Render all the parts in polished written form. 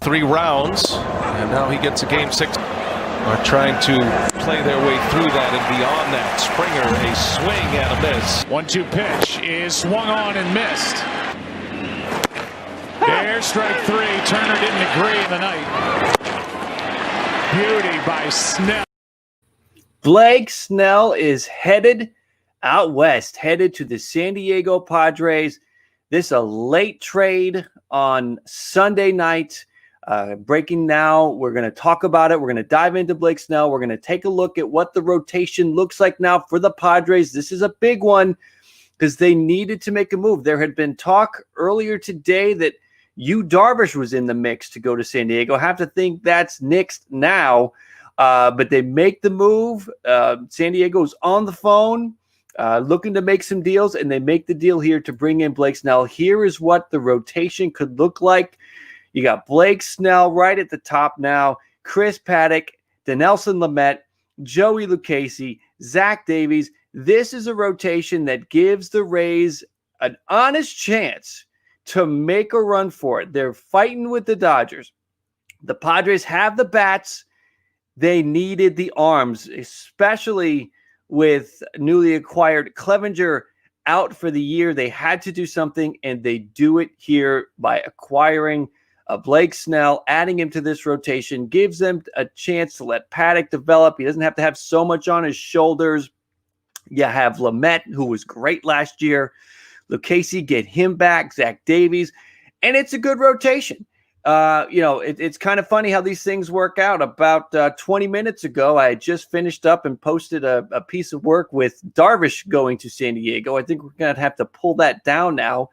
3 rounds, and now he gets a game 6. Are trying to play their way through that and beyond that. Springer, a swing and a miss. 1-2 pitch is swung on and missed. There's strike 3. Turner didn't agree in the night. Beauty by Snell. Blake Snell is headed out west, headed to the San Diego Padres. This is a late trade on Sunday night. Breaking now, we're going to talk about it. We're going to dive into Blake Snell. We're going to take a look at what the rotation looks like now for the Padres. This is a big one because they needed to make a move. There had been talk earlier today that Darvish was in the mix to go to San Diego. I have to think that's nixed now, but they make the move. San Diego's on the phone looking to make some deals, and they make the deal here to bring in Blake Snell. Here is what the rotation could look like. You got Blake Snell right at the top now, Chris Paddock, Dinelson Lamet, Joey Lucchesi, Zach Davies. This is a rotation that gives the Rays an honest chance to make a run for it. They're fighting with the Dodgers. The Padres have the bats. They needed the arms, especially with newly acquired Clevenger out for the year. They had to do something, and they do it here by acquiring Blake Snell. Adding him to this rotation gives them a chance to let Paddock develop. He doesn't have to have so much on his shoulders. You have Lamet, who was great last year. Lucchesi, get him back. Zach Davies. And it's a good rotation. It's kind of funny how these things work out. About 20 minutes ago, I had just finished up and posted a piece of work with Darvish going to San Diego. I think we're going to have to pull that down now.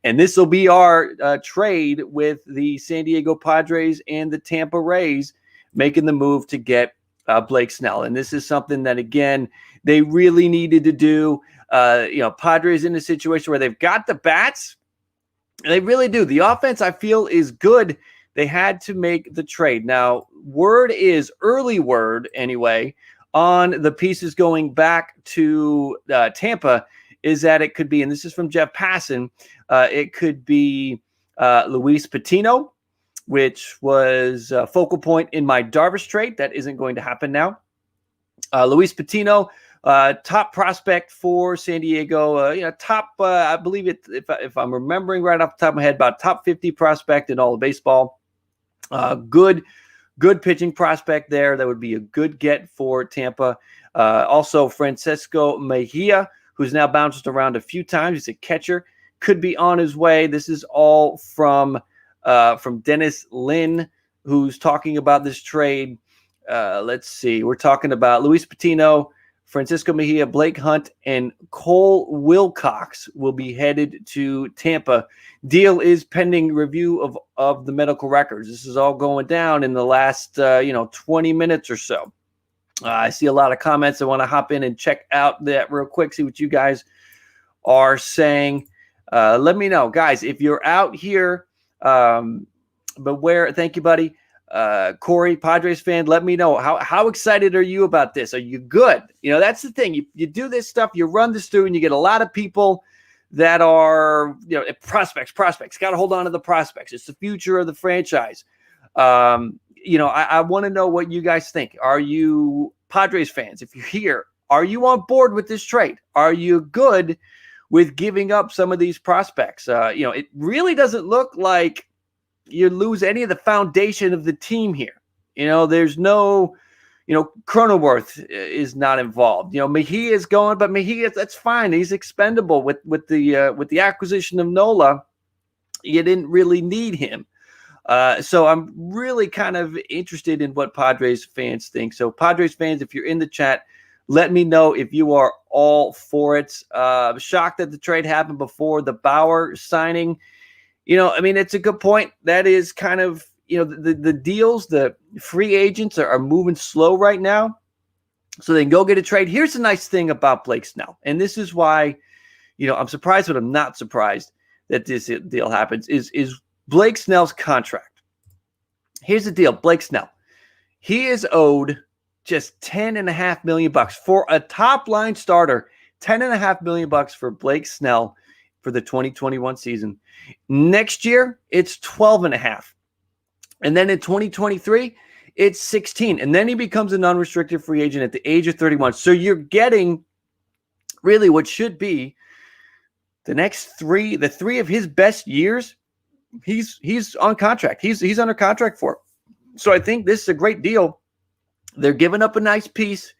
And this will be our trade with the San Diego Padres and the Tampa Rays making the move to get Blake Snell. And this is something that, again, they really needed to do. Padres in a situation where they've got the bats. They really do. The offense, I feel, is good. They had to make the trade. Now, early word anyway, on the pieces going back to Tampa is that it could be, and this is from Jeff Passan, it could be Luis Patino, which was a focal point in my Darvish trade. That isn't going to happen now. Luis Patino, top prospect for San Diego, top, I believe it, if I'm remembering right off the top of my head, about top 50 prospect in all of baseball. Good pitching prospect there. That would be a good get for Tampa. Also, Francisco Mejia, who's now bounced around a few times. He's a catcher, could be on his way. This is all from Dennis Lin, who's talking about this trade. Let's see. We're talking about Luis Patino, Francisco Mejia, Blake Hunt, and Cole Wilcox will be headed to Tampa. Deal is pending review of the medical records. This is all going down in the last 20 minutes or so. I see a lot of comments. I want to hop in and check out that real quick, see what you guys are saying. Let me know, guys, if you're out here. Beware. Thank you, buddy. Corey, Padres fan, let me know. How excited are you about this? Are you good? That's the thing. You do this stuff, you run this through, and you get a lot of people that are, prospects. Got to hold on to the prospects. It's the future of the franchise. I want to know what you guys think. Are you Padres fans? If you're here, are you on board with this trade? Are you good with giving up some of these prospects? It really doesn't look like you lose any of the foundation of the team here. There's no, Cronenworth is not involved. Mejia is going, but Mejia, that's fine. He's expendable with the acquisition of Nola. You didn't really need him. So I'm really kind of interested in what Padres fans think. So Padres fans, if you're in the chat, let me know if you are all for it. Shocked that the trade happened before the Bauer signing. It's a good point. That is kind of, the deals, the free agents are moving slow right now. So they can go get a trade. Here's the nice thing about Blake Snell. And this is why, I'm surprised, but I'm not surprised that this deal happens, is Blake Snell's contract. Here's the deal. Blake Snell, he is owed just $10.5 million for a top line starter. $10.5 million for Blake Snell for the 2021 season. Next year, it's 12.5. And then in 2023, it's 16. And then he becomes an unrestricted free agent at the age of 31. So you're getting really what should be the three of his best years. He's on contract. He's under contract for. So I think this is a great deal. They're giving up a nice piece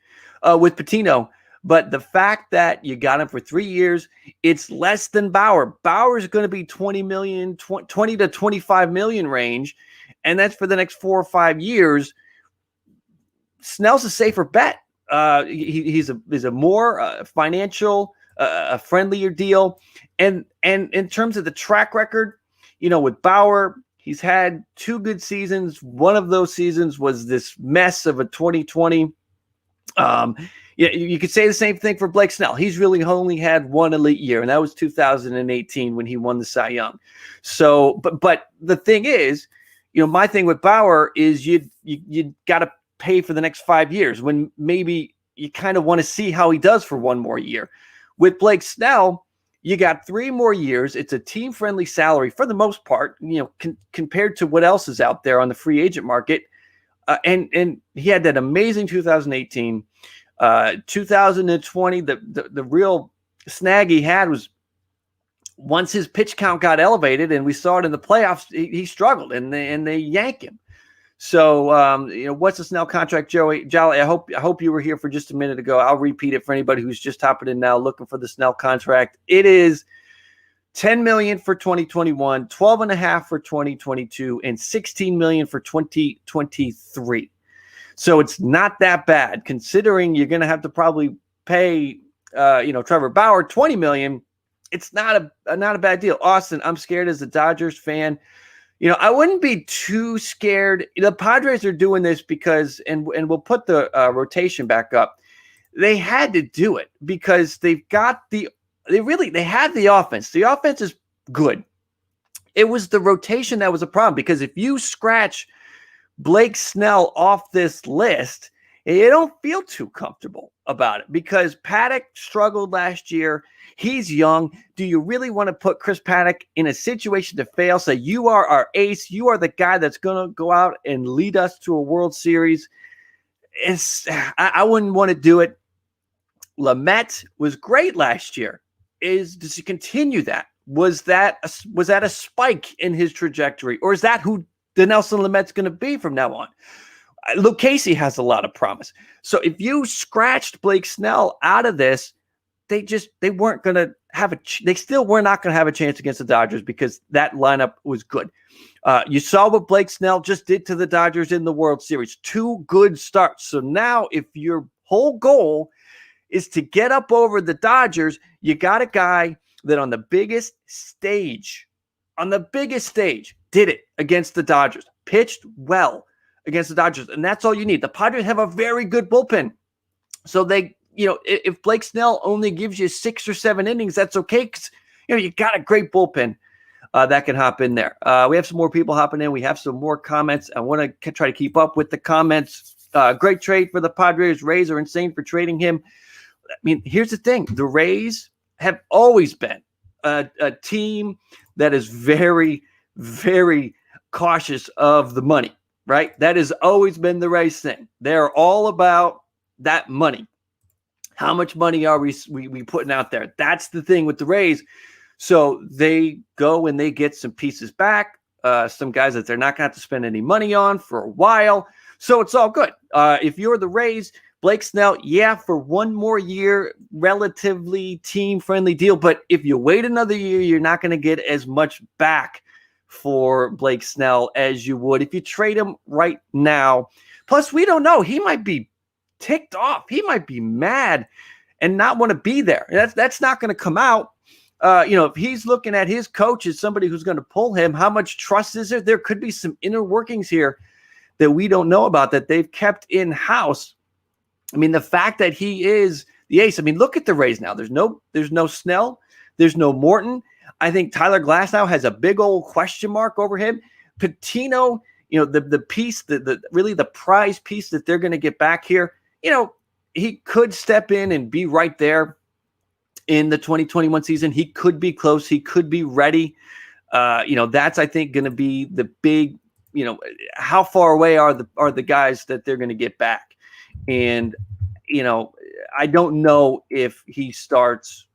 with Patino. But the fact that you got him for 3 years, it's less than Bauer. Bauer is going to be 20 to 25 million range, and that's for the next 4 or 5 years. Snell's a safer bet. He's a more financial, a friendlier deal, and in terms of the track record, with Bauer, he's had 2 good seasons. One of those seasons was this mess of a 2020. Yeah, you could say the same thing for Blake Snell. He's really only had 1 elite year, and that was 2018 when he won the Cy Young. So, but the thing is, my thing with Bauer is you got to pay for the next 5 years when maybe you kind of want to see how he does for 1 more year. With Blake Snell, you got 3 more years. It's a team-friendly salary for the most part, compared to what else is out there on the free agent market. And he had that amazing 2018. 2020, the real snag he had was once his pitch count got elevated, and we saw it in the playoffs, he struggled, and they yank him. So, what's the Snell contract, Joey? Jolly, I hope you were here for just a minute ago. I'll repeat it for anybody who's just hopping in now looking for the Snell contract. It is $10 million for 2021, $12.5 million for 2022, and $16 million for 2023. So it's not that bad, considering you're going to have to probably pay, Trevor Bauer $20 million. It's not a bad deal. Austin, I'm scared as a Dodgers fan. I wouldn't be too scared. The Padres are doing this because, and we'll put the rotation back up. They had to do it because they had the offense. The offense is good. It was the rotation that was a problem, because if you scratch Blake Snell off this list, you don't feel too comfortable about it, because Paddock struggled last year. He's young. Do you really want to put Chris Paddock in a situation to fail? So you are our ace. You are the guy that's going to go out and lead us to a World Series. I wouldn't want to do it. Lamet was great last year. Does he continue that? Was that a spike in his trajectory, or is that who the Nelson Lamet's going to be from now on? Luke Casey has a lot of promise. So if you scratched Blake Snell out of this, they weren't going to have they still were not going to have a chance against the Dodgers, because that lineup was good. You saw what Blake Snell just did to the Dodgers in the World Series. 2 good starts. So now if your whole goal is to get up over the Dodgers, you got a guy that on the biggest stage, did it against the Dodgers, pitched well against the Dodgers, and that's all you need. The Padres have a very good bullpen. So if Blake Snell only gives you 6 or 7 innings, that's okay, because you got a great bullpen that can hop in there. We have some more people hopping in. We have some more comments. I want to try to keep up with the comments. Great trade for the Padres. Rays are insane for trading him. I mean, here's the thing. The Rays have always been a team that is very, very cautious of the money, right? That has always been the Rays thing. They're all about that money. How much money are we putting out there? That's the thing with the Rays. So they go and they get some pieces back, some guys that they're not going to have to spend any money on for a while. So it's all good. If you're the Rays, Blake Snell, for 1 more year, relatively team-friendly deal. But if you wait another year, you're not going to get as much back for Blake Snell as you would if you trade him right now. Plus, we don't know. He might be ticked off. He might be mad and not want to be there. That's not going to come out. If he's looking at his coach as somebody who's going to pull him, how much trust is there? There could be some inner workings here that we don't know about, that they've kept in-house. I mean, the fact that he is the ace. I mean, look at the Rays now. There's no Snell. There's no Morton. I think Tyler Glasnow has a big old question mark over him. Patino, the piece, really the prize piece that they're going to get back here, he could step in and be right there in the 2021 season. He could be close. He could be ready. That's, I think, going to be the big, how far away are the guys that they're going to get back? And, I don't know if he starts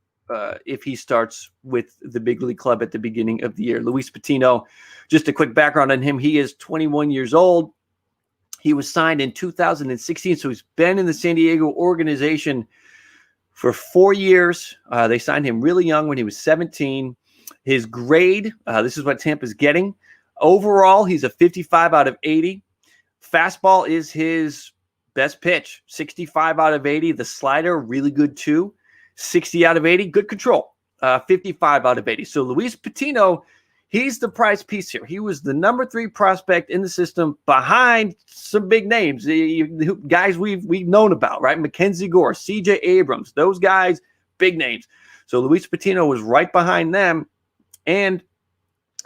with the big league club at the beginning of the year. Luis Patino, just a quick background on him. He is 21 years old. He was signed in 2016, so he's been in the San Diego organization for 4 years. They signed him really young when he was 17. His grade, this is what Tampa's getting. Overall, he's a 55 out of 80. Fastball is his best pitch, 65 out of 80. The slider, really good too. 60 out of 80, good control, 55 out of 80. So Luis Patino, he's the prize piece here. He was the number 3 prospect in the system behind some big names, the guys we've known about, right? Mackenzie Gore, CJ Abrams, those guys, big names. So Luis Patino was right behind them. And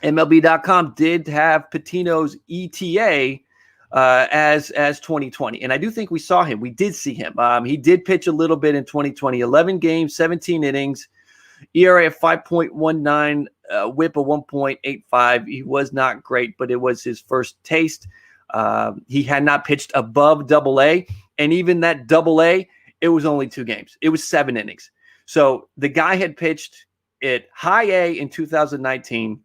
MLB.com did have Patino's ETA as 2020. And I do think we saw him. We did see him. He did pitch a little bit in 2020, 11 games, 17 innings, ERA of 5.19, whip of 1.85. He was not great, but it was his first taste. He had not pitched above Double-A, and even that Double-A, it was only 2 games. It was 7 innings. So the guy had pitched at High A in 2019,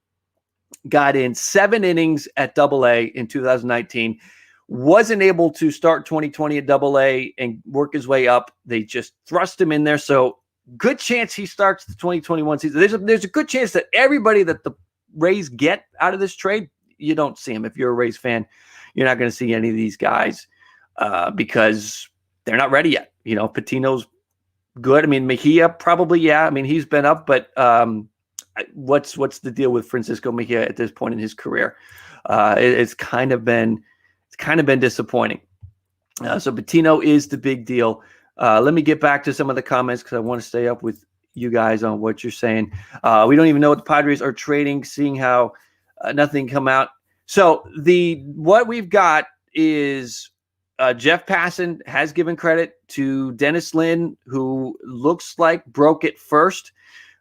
got in 7 innings at Double-A in 2019, wasn't able to start 2020 at Double-A and work his way up. They just thrust him in there. So good chance he starts the 2021 season. There's a good chance that everybody that the Rays get out of this trade, you don't see him. If you're a Rays fan, you're not going to see any of these guys because they're not ready yet. Patino's good. I mean, Mejia probably, yeah. I mean, he's been up, but what's the deal with Francisco Mejia at this point in his career? It's kind of been disappointing. So Patino is the big deal. Let me get back to some of the comments because I want to stay up with you guys on what you're saying. We don't even know what the Padres are trading, seeing how nothing come out. So what we've got is Jeff Passan has given credit to Dennis Lin, who looks like broke it first.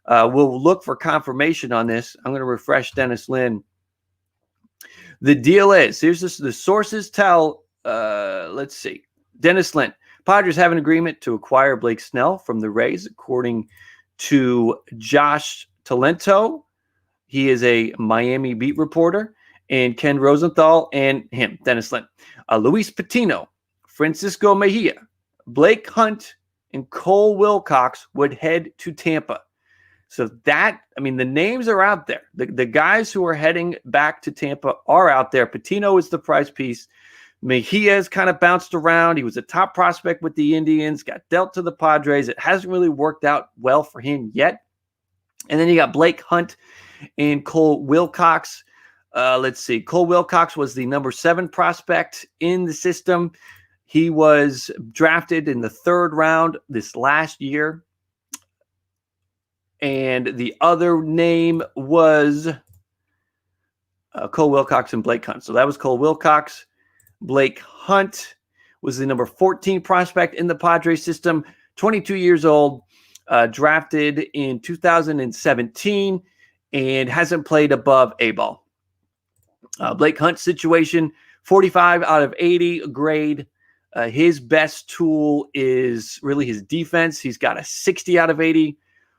We'll look for confirmation on this. I'm going to refresh Dennis Lin. The deal is, the sources tell, let's see, Dennis Lin. Padres have an agreement to acquire Blake Snell from the Rays, according to Josh Talento. He is a Miami beat reporter, and Ken Rosenthal and him, Dennis Lin. Luis Patino, Francisco Mejia, Blake Hunt, and Cole Wilcox would head to Tampa. So the names are out there. The guys who are heading back to Tampa are out there. Patino is the prize piece. Mejia has kind of bounced around. He was a top prospect with the Indians, got dealt to the Padres. It hasn't really worked out well for him yet. And then you got Blake Hunt and Cole Wilcox. Let's see. Cole Wilcox was the number 7 prospect in the system. He was drafted in the 3rd round this last year. And the other name was Cole Wilcox and Blake Hunt. So that was Cole Wilcox. Blake Hunt was the number 14 prospect in the Padres system, 22 years old, drafted in 2017, and hasn't played above A-ball. Blake Hunt's situation, 45 out of 80 grade. His best tool is really his defense. He's got a 60 out of 80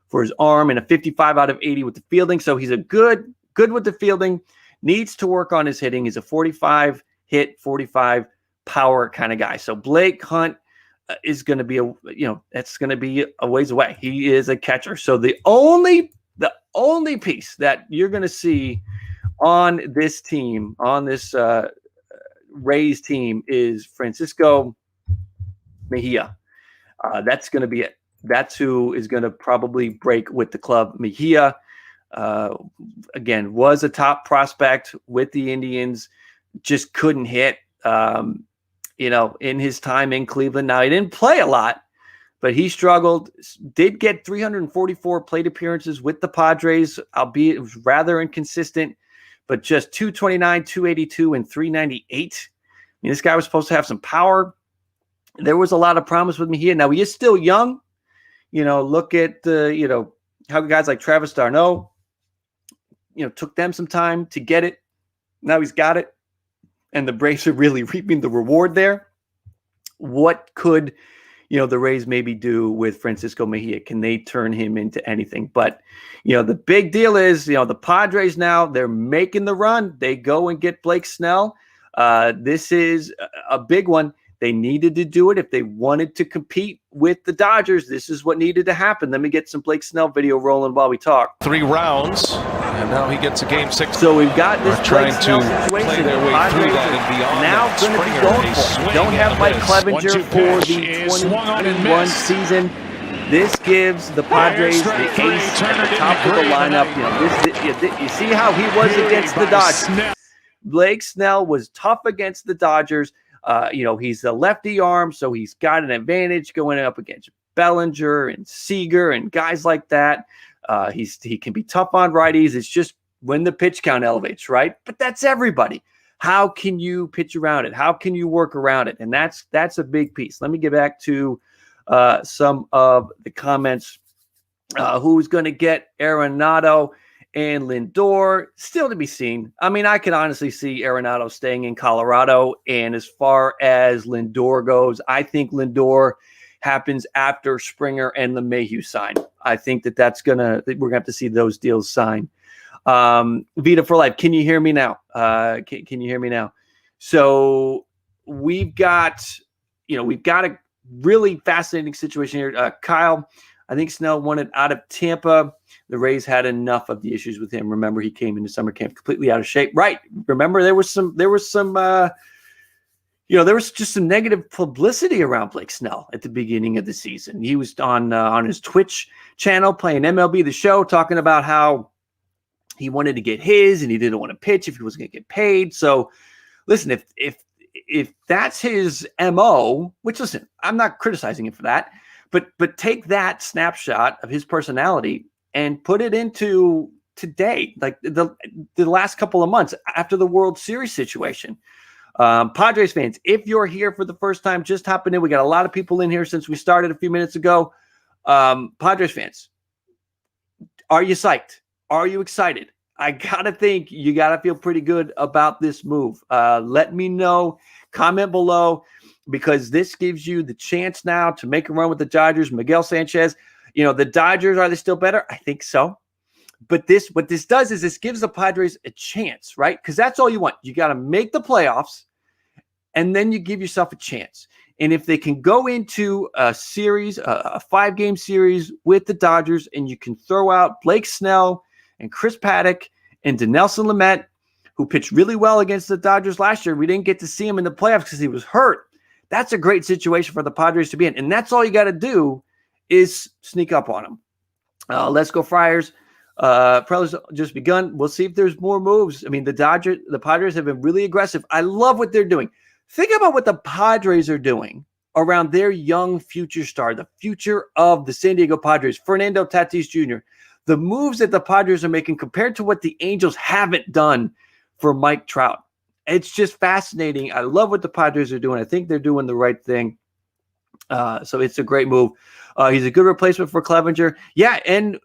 for his arm and a 55 out of 80 with the fielding. So he's a good with the fielding, needs to work on his hitting. He's a 45 hit, 45 power kind of guy. So Blake Hunt is going to be that's going to be a ways away. He is a catcher. So the only piece that you're going to see on this team, on this Rays team, is Francisco Mejia. That's going to be it. That's who is going to probably break with the club. Mejia, again, was a top prospect with the Indians, just couldn't hit, in his time in Cleveland. Now, he didn't play a lot, but he struggled, did get 344 plate appearances with the Padres, albeit it was rather inconsistent, but just 229, 282, and 398. This guy was supposed to have some power. There was a lot of promise with Mejia. Now, he is still young. Look at how guys like Travis d'Arnaud, took them some time to get it. Now he's got it. and the Braves are really reaping the reward there. What could, the Rays maybe do with Francisco Mejia? Can they turn him into anything? But, the big deal is, the Padres now, they're making the run. They go and get Blake Snell. This is a big one. They needed to do it if they wanted to compete with the Dodgers. This is what needed to happen. Let me get some Blake Snell video rolling while we talk. 3 rounds, and now he gets a game 6. So we've got this trying Blake Snell to situation. play their way through that and beyond. Now that. going to be going for it. Don't have Mike Clevenger for the 2021 season. This gives the Padres the ace at the top of the lineup. You see how he was against the Dodgers. Blake Snell was tough against the Dodgers. He's a lefty arm, so he's got an advantage going up against Bellinger and Seager and guys like that. He can be tough on righties. It's just when the pitch count elevates, right? But that's everybody. How can you pitch around it? How can you work around it? And that's a big piece. Let me get back to some of the comments. Who's going to get Arenado and Lindor? Still to be seen. I mean, I can honestly see Arenado staying in Colorado. And as far as Lindor goes, I think Lindor happens after Springer and LeMahieu sign. I think we're gonna have to see those deals sign. Vita for life. Can you hear me now? Can you hear me now? So we've got a really fascinating situation here. Kyle, I think Snell wanted out of Tampa. The Rays had enough of the issues with him. Remember, he came into summer camp completely out of shape. Right. Remember, there was just some negative publicity around Blake Snell at the beginning of the season. He was on his Twitch channel playing MLB The Show, talking about how he wanted to get his and he didn't want to pitch if he wasn't going to get paid. So listen, if that's his MO, which listen, I'm not criticizing him for that, but take that snapshot of his personality and put it into today, like the last couple of months after the World Series situation. Padres fans, if you're here for the first time, just hopping in. We got a lot of people in here since we started a few minutes ago. Padres fans, are you psyched? Are you excited? I gotta think you gotta feel pretty good about this move. Let me know. Comment below, because this gives you the chance now to make a run with the Dodgers. Miguel Sanchez, the Dodgers, are they still better? I think so. But what this does is this gives the Padres a chance, right? Because that's all you want. You got to make the playoffs, and then you give yourself a chance. And if they can go into a series, a 5-game series with the Dodgers, and you can throw out Blake Snell and Chris Paddock and Dinelson Lamet, who pitched really well against the Dodgers last year. We didn't get to see him in the playoffs because he was hurt. That's a great situation for the Padres to be in. And that's all you got to do is sneak up on them. Let's go Friars. Probably just begun. We'll see if there's more moves. I mean, the Padres have been really aggressive. I love what they're doing. Think about what the Padres are doing around their young future star, the future of the San Diego Padres, Fernando Tatis Jr. The moves that the Padres are making compared to what the Angels haven't done for Mike Trout. It's just fascinating. I love what the Padres are doing. I think they're doing the right thing. So it's a great move. He's a good replacement for Clevenger. Yeah, and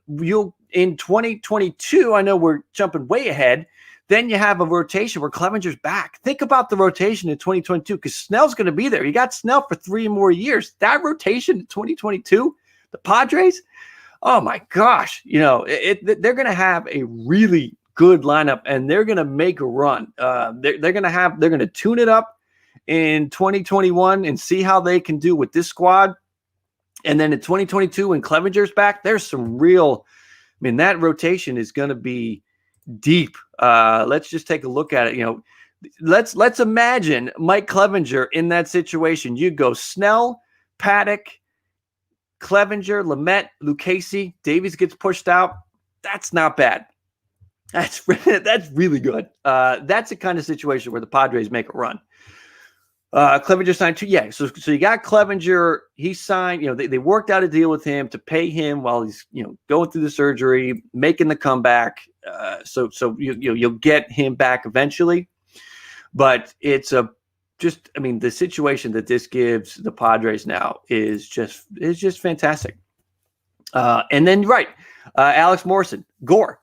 in 2022, I know we're jumping way ahead. Then you have a rotation where Clevenger's back. Think about the rotation in 2022, because Snell's going to be there. You got Snell for 3 more years. That rotation in 2022, the Padres, oh my gosh, they're going to have a really good lineup, and they're going to make a run. They're going to tune it up in 2021 and see how they can do with this squad. And then in 2022, when Clevenger's back, there's some real, that rotation is going to be deep. Let's just take a look at it. Let's imagine Mike Clevenger in that situation. You go Snell, Paddock, Clevenger, Lamet, Lucchesi, Davies gets pushed out. That's not bad. That's really good. That's the kind of situation where the Padres make a run. Clevenger signed 2. Yeah. So you got Clevenger. He signed, they worked out a deal with him to pay him while he's, going through the surgery, making the comeback. So you'll get him back eventually, but it's the situation that this gives the Padres now is just fantastic. And then, Alex Morrison, Gore.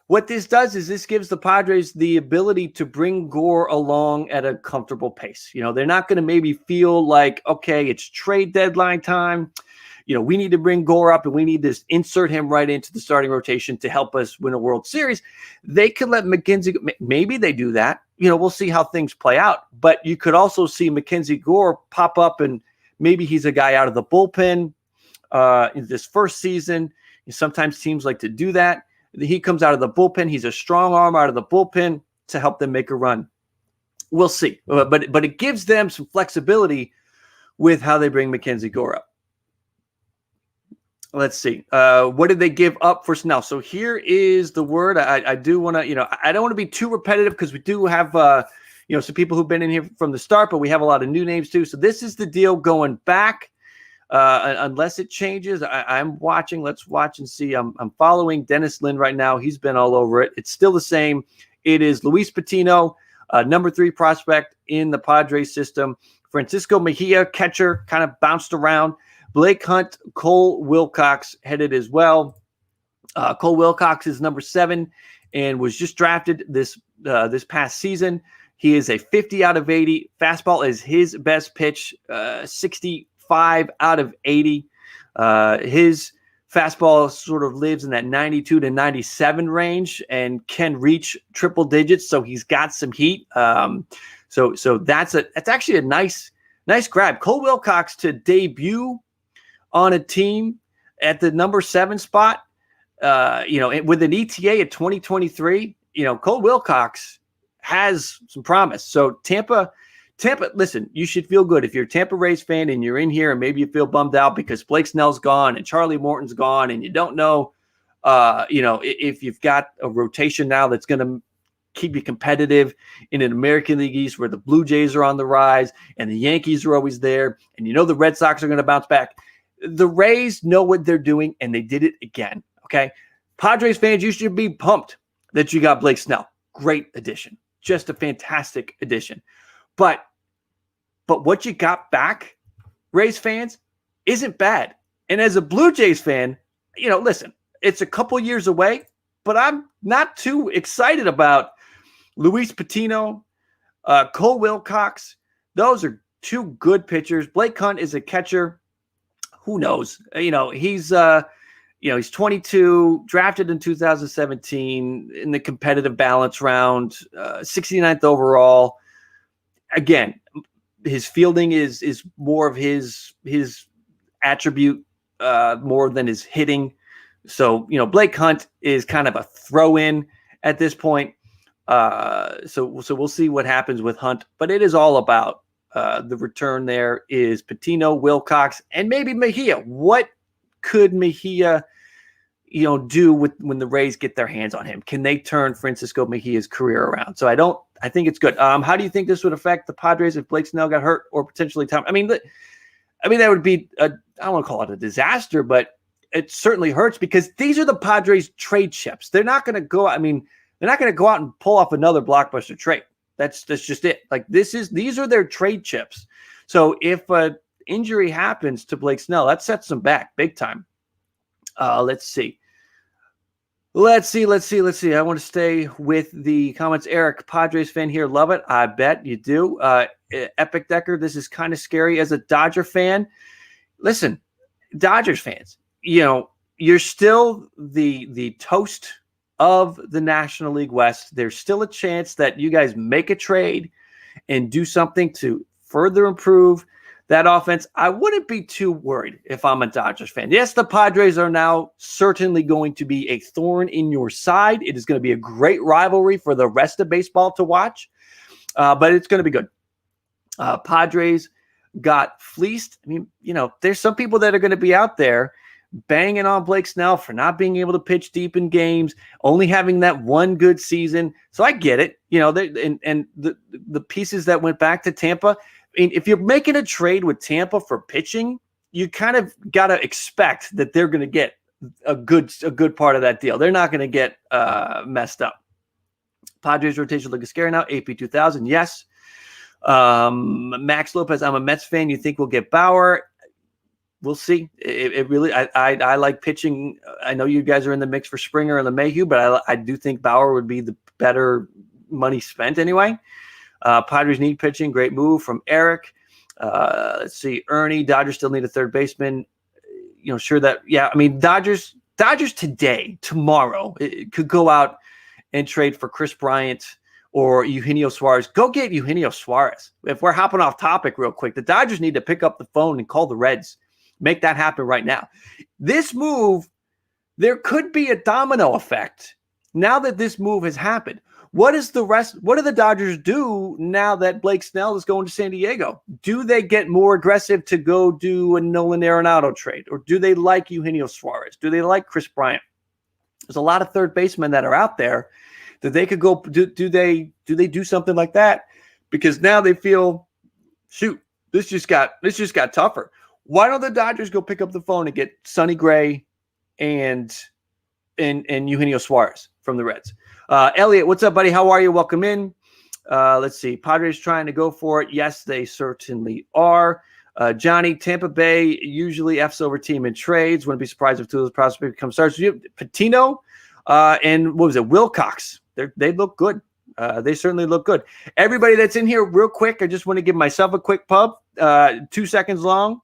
What this does is this gives the Padres the ability to bring Gore along at a comfortable pace. They're not going to maybe feel like, okay, it's trade deadline time. We need to bring Gore up and we need to insert him right into the starting rotation to help us win a World Series. They could let McKenzie, maybe they do that. We'll see how things play out. But you could also see Mackenzie Gore pop up and maybe he's a guy out of the bullpen in this first season. Sometimes teams like to do that. He comes out of the bullpen. He's a strong arm out of the bullpen to help them make a run. We'll see. But it gives them some flexibility with how they bring Mackenzie Gore up. Let's see. What did they give up for Snell? So here is the word. I do want to, I don't want to be too repetitive because we do have, some people who've been in here from the start, but we have a lot of new names too. So this is the deal going back. Unless it changes, I'm watching. Let's watch and see. I'm following Dennis Lin right now. He's been all over it. It's still the same. It is Luis Patino, number 3 prospect in the Padres system. Francisco Mejia, catcher, kind of bounced around. Blake Hunt, Cole Wilcox headed as well. Cole Wilcox is number 7 and was just drafted this past season. He is a 50 out of 80. Fastball is his best pitch, 65 out of 80. His fastball sort of lives in that 92 to 97 range and can reach triple digits. So he's got some heat. So that's actually a nice grab. Cole Wilcox to debut on a team at the number 7 spot, with an ETA at 2023, Cole Wilcox has some promise. So Tampa, listen, you should feel good if you're a Tampa Rays fan and you're in here and maybe you feel bummed out because Blake Snell's gone and Charlie Morton's gone and you don't know, if you've got a rotation now that's going to keep you competitive in an American League East where the Blue Jays are on the rise and the Yankees are always there and the Red Sox are going to bounce back. The Rays know what they're doing, and they did it again, okay? Padres fans, you should be pumped that you got Blake Snell. Great addition. Just a fantastic addition. But what you got back, Rays fans, isn't bad. And as a Blue Jays fan, listen, it's a couple years away, but I'm not too excited about Luis Patino, Cole Wilcox. Those are 2 good pitchers. Blake Hunt is a catcher. Who knows? He's 22, drafted in 2017 in the competitive balance round, 69th overall. Again, his fielding is more of his attribute more than his hitting. So, Blake Hunt is kind of a throw-in at this point. So we'll see what happens with Hunt, but it is all about the return. There is Patino, Wilcox, and maybe Mejia. What could Mejia, do when the Rays get their hands on him? Can they turn Francisco Mejia's career around? So I think it's good. How do you think this would affect the Padres if Blake Snell got hurt or potentially Tom? I mean, that would be I don't want to call it a disaster, but it certainly hurts because these are the Padres trade chips. They're not going to go. They're not going to go out and pull off another blockbuster trade. That's just it. Like these are their trade chips. So if an injury happens to Blake Snell, that sets them back big time. Let's see. I want to stay with the comments. Eric, Padres fan here. Love it. I bet you do. Epic Decker, this is kind of scary as a Dodger fan. Listen, Dodgers fans, you're still the toast of the National League West. There's still a chance that you guys make a trade and do something to further improve that offense. I wouldn't be too worried if I'm a Dodgers fan. Yes, the Padres are now certainly going to be a thorn in your side. It is going to be a great rivalry for the rest of baseball to watch, but it's going to be good. Padres got fleeced. There's some people that are going to be out there banging on Blake Snell for not being able to pitch deep in games, only having that one good season. So I get it. And the pieces that went back to Tampa. If you're making a trade with Tampa for pitching, you kind of got to expect that they're going to get a good part of that deal. They're not going to get messed up. Padres rotation looking scary now. AP 2000, yes. Max Lopez, I'm a Mets fan. You think we'll get Bauer? we'll see. It really, I like pitching. I know you guys are in the mix for Springer and LeMahieu, but I do think Bauer would be the better money spent anyway. Padres need pitching. Great move from Eric. Let's see. Ernie, Dodgers still need a third baseman. Sure that, yeah. I mean, Dodgers today, tomorrow, it could go out and trade for Chris Bryant or Eugenio Suarez. Go get Eugenio Suarez. If we're hopping off topic real quick, the Dodgers need to pick up the phone and call the Reds. Make that happen right now. This move, there could be a domino effect now that this move has happened. What do the Dodgers do now that Blake Snell is going to San Diego? Do they get more aggressive to go do a Nolan Arenado trade? Or do they like Eugenio Suarez? Do they like Chris Bryant? There's a lot of third basemen that are out there that they could go. Do they do something like that? Because now they feel, shoot, this just got tougher. Why don't the Dodgers go pick up the phone and get Sonny Gray and Eugenio Suarez from the Reds? Elliot, what's up, buddy? How are you? Welcome in. Let's see. Padres trying to go for it. Yes, they certainly are. Johnny, Tampa Bay usually F's over team in trades. Wouldn't be surprised if two of those prospects become stars. Patino and what was it? Wilcox. They look good. They certainly look good. Everybody that's in here, real quick, I just want to give myself a quick pub, 2 seconds long.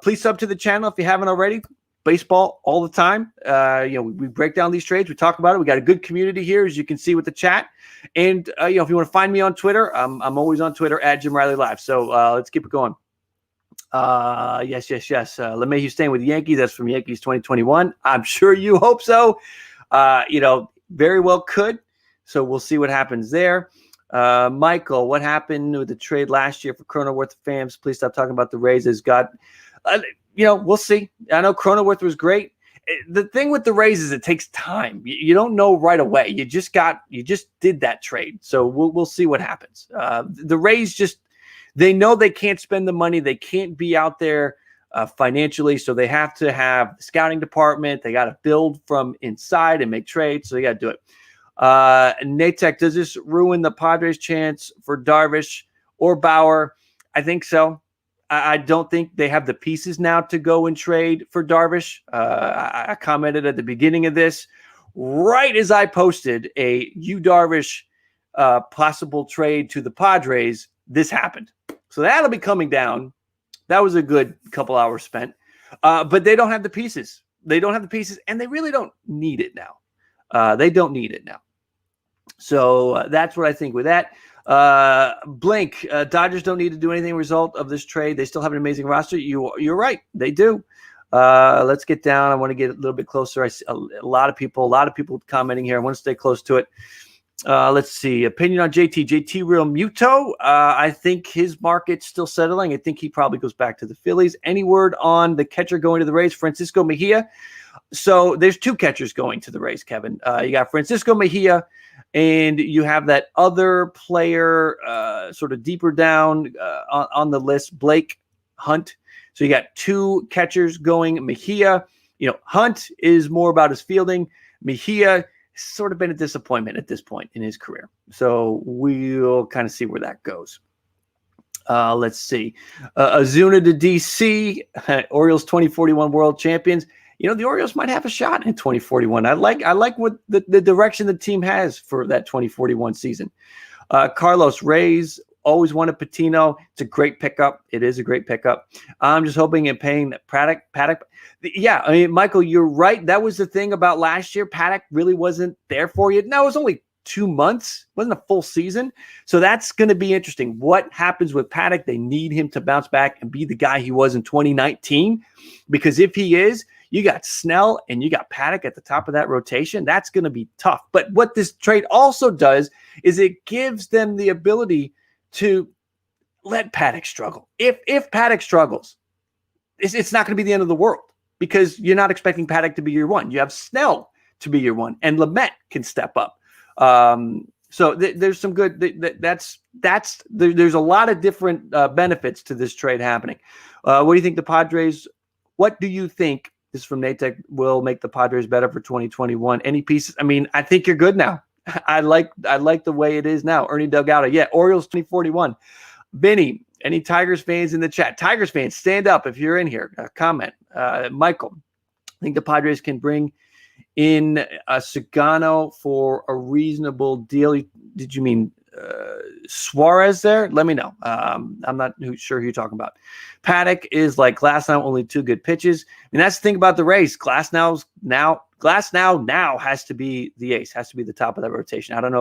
Please sub to the channel if you haven't already. Baseball all the time. We break down these trades. We talk about it. We got a good community here, as you can see with the chat. And if you want to find me on Twitter, I'm always on Twitter at Jim Riley Live. So let's keep it going. Yes. LeMahieu staying with the Yankees. That's from Yankees 2021. I'm sure you hope so. Very well could. So we'll see what happens there. Michael, what happened with the trade last year for Cronenworth fans? Please stop talking about the Rays. Has got. We'll see. I know Cronenworth was great. The thing with the Rays is it takes time. You don't know right away. You just did that trade. So we'll see what happens. The Rays they know they can't spend the money. They can't be out there financially. So they have to have the scouting department. They got to build from inside and make trades. So they got to do it. Natek, does this ruin the Padres' chance for Darvish or Bauer? I think so. I don't think they have the pieces now to go and trade for Darvish. I commented at the beginning of this, right as I posted a Darvish possible trade to the Padres, this happened. So that'll be coming down. That was a good couple hours spent. But they don't have the pieces. They don't have the pieces, and they really don't need it now. They don't need it now. So that's what I think with that. Blink, Dodgers don't need to do anything as a result of this trade. They still have an amazing roster. You're right. They do. Let's get down. I want to get a little bit closer. I see a lot of people commenting here. I want to stay close to it. Let's see. Opinion on JT Real Muto. I think his market's still settling. I think he probably goes back to the Phillies. Any word on the catcher going to the Rays, Francisco Mejia? So there's 2 catchers going to the Rays, Kevin. You got Francisco Mejia, and you have that other player sort of deeper down on the list, Blake Hunt. So you got 2 catchers going. Mejia, Hunt is more about his fielding. Mejia has sort of been a disappointment at this point in his career. So we'll kind of see where that goes. Let's see. Azuna to DC, Orioles 2041 world champions. The Orioles might have a shot in 2041. I like what the direction the team has for that 2041 season. Carlos, Rays always wanted Patino. It's a great pickup. It is a great pickup. I'm just hoping and paying that Paddock. Yeah, I mean, Michael, you're right. That was the thing about last year. Paddock really wasn't there for you. Now, it was only 2 months. It wasn't a full season. So that's going to be interesting. What happens with Paddock? They need him to bounce back and be the guy he was in 2019. Because if he is, you got Snell and you got Paddock at the top of that rotation. That's going to be tough. But what this trade also does is it gives them the ability to let Paddock struggle. If Paddock struggles, it's not going to be the end of the world because you're not expecting Paddock to be your one. You have Snell to be your one, and Lamet can step up. So there's some good. There's a lot of different benefits to this trade happening. What do you think the Padres? What do you think? This is from Natek, will make the Padres better for 2021. Any pieces? I mean, I think you're good now. I like the way it is now. Ernie Delgado. Yeah, Orioles 2041. Vinny, any Tigers fans in the chat? Tigers fans, stand up if you're in here. Comment. Michael, I think the Padres can bring in Sagano for a reasonable deal. Did you mean Suarez there? Let me know. I'm not sure who you're talking about. Paddock is like Glasnow, only 2 good pitches. And that's the thing about the Rays. Glasnow now has to be the ace, has to be the top of that rotation. I don't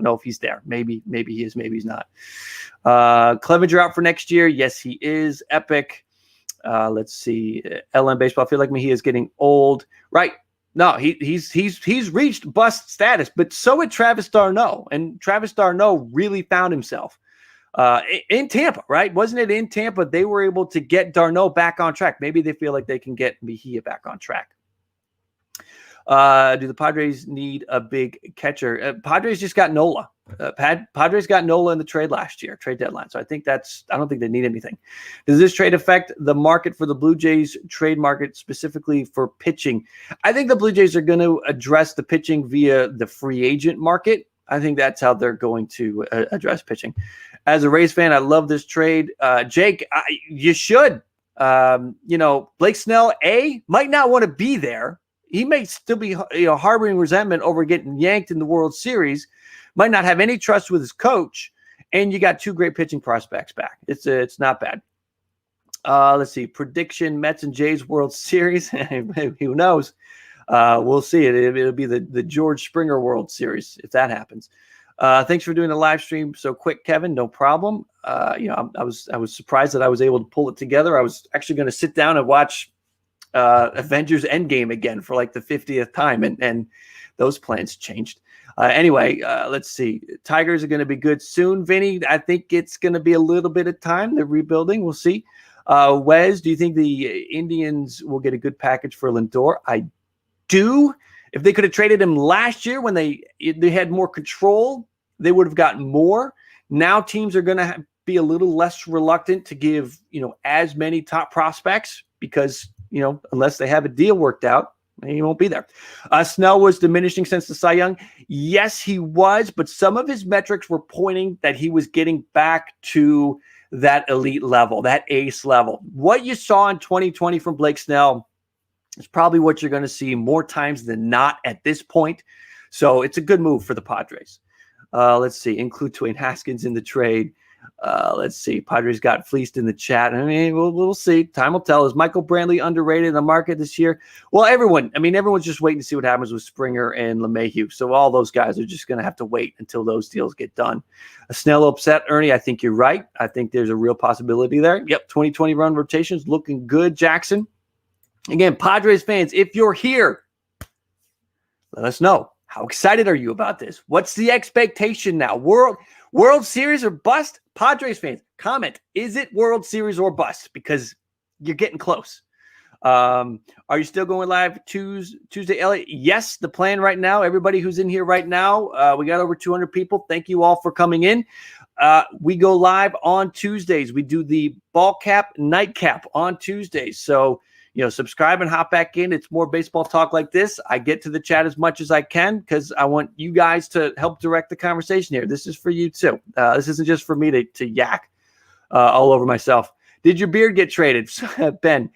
know if he's there. Maybe he is, maybe he's not. Clevenger out for next year. Yes, he is. Epic. Let's see. LM Baseball. I feel like he is getting old. Right. No, he's reached bust status, but so had Travis d'Arnaud, and Travis d'Arnaud really found himself in Tampa, right? Wasn't it in Tampa they were able to get d'Arnaud back on track? Maybe they feel like they can get Mejia back on track. Do the Padres need a big catcher? Padres just got Nola. Padres got Nola in the trade deadline. So I don't think they need anything. Does this trade affect the market for the Blue Jays trade market, specifically for pitching? I think the Blue Jays are going to address the pitching via the free agent market. I think that's how they're going to address pitching. As a Rays fan, I love this trade. Jake, you should. Blake Snell, might not want to be there. He may still be harboring resentment over getting yanked in the World Series, might not have any trust with his coach, and you got 2 great pitching prospects back. It's not bad. Let's see. Prediction, Mets and Jays World Series. Who knows? We'll see. It'll be the George Springer World Series if that happens. Thanks for doing the live stream so quick, Kevin. No problem. I was surprised that I was able to pull it together. I was actually going to sit down and watch Avengers Endgame again for like the 50th time, and those plans changed. Anyway, let's see. Tigers are going to be good soon, Vinny. I think it's going to be a little bit of time. They're rebuilding. We'll see. Wes, do you think the Indians will get a good package for Lindor? I do. If they could have traded him last year when they had more control, they would have gotten more. Now teams are going to be a little less reluctant to give, as many top prospects because, unless they have a deal worked out, he won't be there. Snell was diminishing since the Cy Young. Yes, he was, but some of his metrics were pointing that he was getting back to that elite level, that ace level. What you saw in 2020 from Blake Snell is probably what you're going to see more times than not at this point. So it's a good move for the Padres. Let's see. Include Dwayne Haskins in the trade. Let's see. Padres got fleeced in the chat. I mean, we'll see. Time will tell. Is Michael Brantley underrated in the market this year? Well, everyone's just waiting to see what happens with Springer and LeMahieu. So all those guys are just going to have to wait until those deals get done. Snell upset, Ernie. I think you're right. I think there's a real possibility there. Yep. 2020 run rotations looking good, Jackson. Again, Padres fans, if you're here, let us know. How excited are you about this? What's the expectation now? World Series or bust? Padres fans, comment. Is it World Series or bust? Because you're getting close. Are you still going live Tuesday, Elliot? Yes, the plan right now. Everybody who's in here right now, we got over 200 people. Thank you all for coming in. We go live on Tuesdays. We do the ball cap, nightcap on Tuesdays. So, subscribe and hop back in. It's more baseball talk like this. I get to the chat as much as I can because I want you guys to help direct the conversation here. This is for you too. This isn't just for me to yak all over myself. Did your beard get traded? Ben,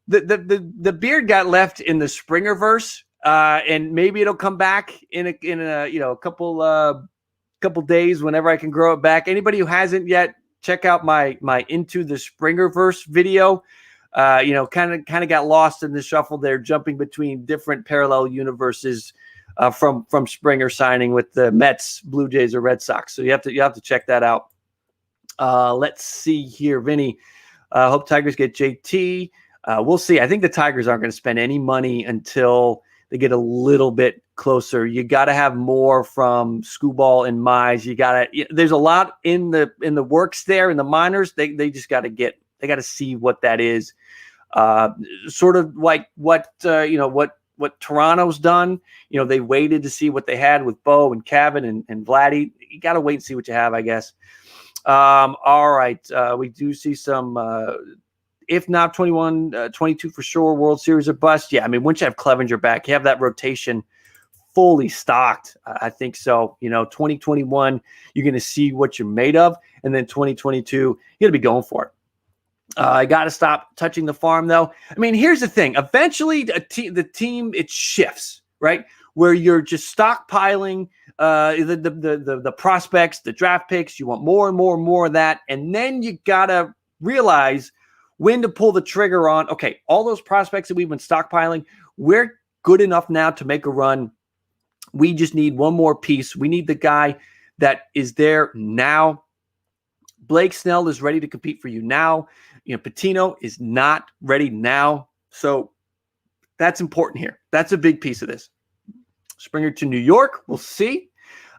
the beard got left in the Springerverse, and maybe it'll come back in a couple days whenever I can grow it back. Anybody who hasn't yet, check out my Into the Springerverse video. Kind of got lost in the shuffle there, jumping between different parallel universes from Springer signing with the Mets, Blue Jays, or Red Sox. So you have to check that out. Let's see here, Vinny. Hope Tigers get JT. We'll see. I think the Tigers aren't going to spend any money until they get a little bit closer. You got to have more from Skubal and Mize. There's a lot in the works there in the minors. They just got to they got to see what that is. Sort of like what Toronto's done. They waited to see what they had with Bo and Cavan and Vladdy. You got to wait and see what you have, I guess. All right. We do see some, if not 21, 22 for sure, World Series or bust. Yeah, I mean, once you have Clevenger back, you have that rotation fully stocked. I think so. 2021, you're going to see what you're made of. And then 2022, you're going to be going for it. I got to stop touching the farm, though. I mean, here's the thing. Eventually, the team, it shifts, right? Where you're just stockpiling the prospects, the draft picks. You want more and more and more of that. And then you got to realize when to pull the trigger on, okay, all those prospects that we've been stockpiling, we're good enough now to make a run. We just need one more piece. We need the guy that is there now. Blake Snell is ready to compete for you now. Patino is not ready now. So that's important here. That's a big piece of this. Springer to New York. We'll see.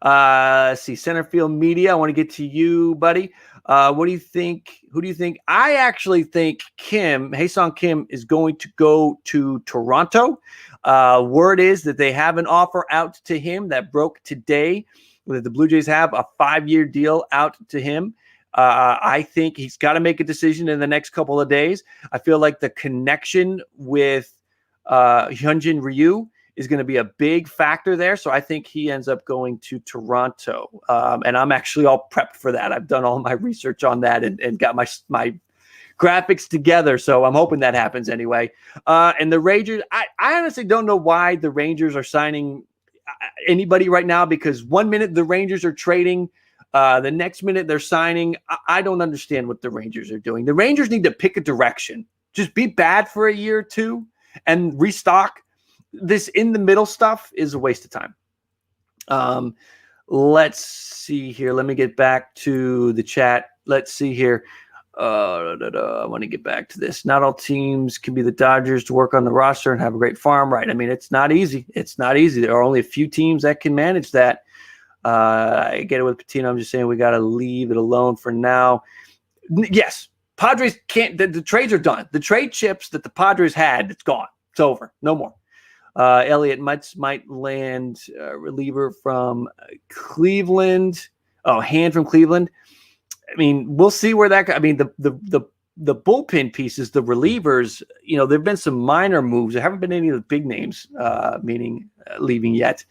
See center field media. I want to get to you, buddy. What do you think? Who do you think? I actually think Hae-Sung Kim is going to go to Toronto. Word is that they have an offer out to him that broke today. That the Blue Jays have a 5-year deal out to him. I think he's got to make a decision in the next couple of days. I feel like the connection with Hyunjin Ryu is going to be a big factor there. So I think he ends up going to Toronto. And I'm actually all prepped for that. I've done all my research on that and got my graphics together. So I'm hoping that happens anyway. And the Rangers, I honestly don't know why the Rangers are signing anybody right now, because 1 minute the Rangers are trading, the next minute they're signing. I don't understand what the Rangers are doing. The Rangers need to pick a direction. Just be bad for a year or two and restock. This in the middle stuff is a waste of time. Let's see here. Let me get back to the chat. Let's see here. I want to get back to this. Not all teams can be the Dodgers to work on the roster and have a great farm, right? I mean, it's not easy. It's not easy. There are only a few teams that can manage that. I get it with Patino. I'm just saying we got to leave it alone for now. Yes, Padres can't. The trades are done. The trade chips that the Padres had, it's gone. It's over. No more. Elliott might land reliever from Cleveland. Oh, Hand from Cleveland. I mean, we'll see where that. I mean, the bullpen pieces, the relievers. There've been some minor moves. There haven't been any of the big names, meaning leaving yet.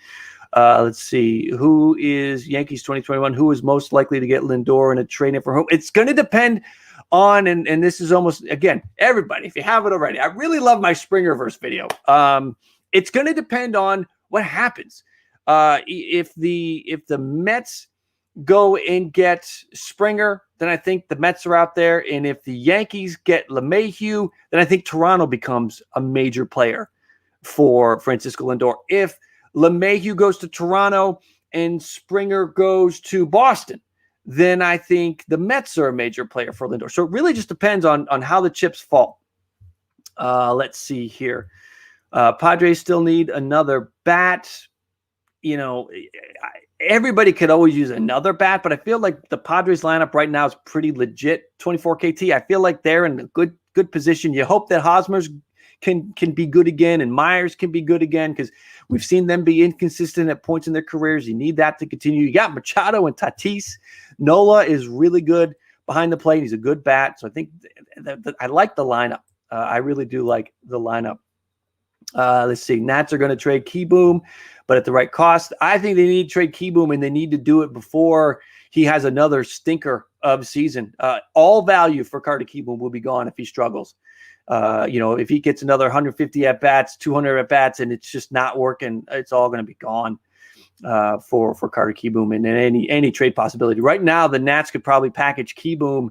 Let's see. Who is Yankees 2021? Who is most likely to get Lindor in a trade for home? It's going to depend on, and this is almost, again, everybody, if you haven't already, I really love my Springerverse video. It's going to depend on what happens. If the Mets go and get Springer, then I think the Mets are out there. And if the Yankees get LeMahieu, then I think Toronto becomes a major player for Francisco Lindor. If LeMahieu goes to Toronto and Springer goes to Boston, then I think the Mets are a major player for Lindor. So it really just depends on how the chips fall. Let's see here. Padres still need another bat. Everybody could always use another bat, but I feel like the Padres lineup right now is pretty legit. 24 KT. I feel like they're in a good position. You hope that Hosmer's can be good again and Myers can be good again, because we've seen them be inconsistent at points in their careers. You need that to continue. You got Machado and Tatis. Nola is really good behind the plate. He's a good bat. So I think I like the lineup. I really do like the lineup. Let's see. Nats are going to trade Keyboom, but at the right cost. I think they need to trade Keyboom, and they need to do it before he has another stinker of season. All value for Carter Keyboom will be gone if he struggles. If he gets another 150 at-bats, 200 at-bats, and it's just not working, it's all going to be gone for Carter Keyboom and any trade possibility. Right now, the Nats could probably package Keyboom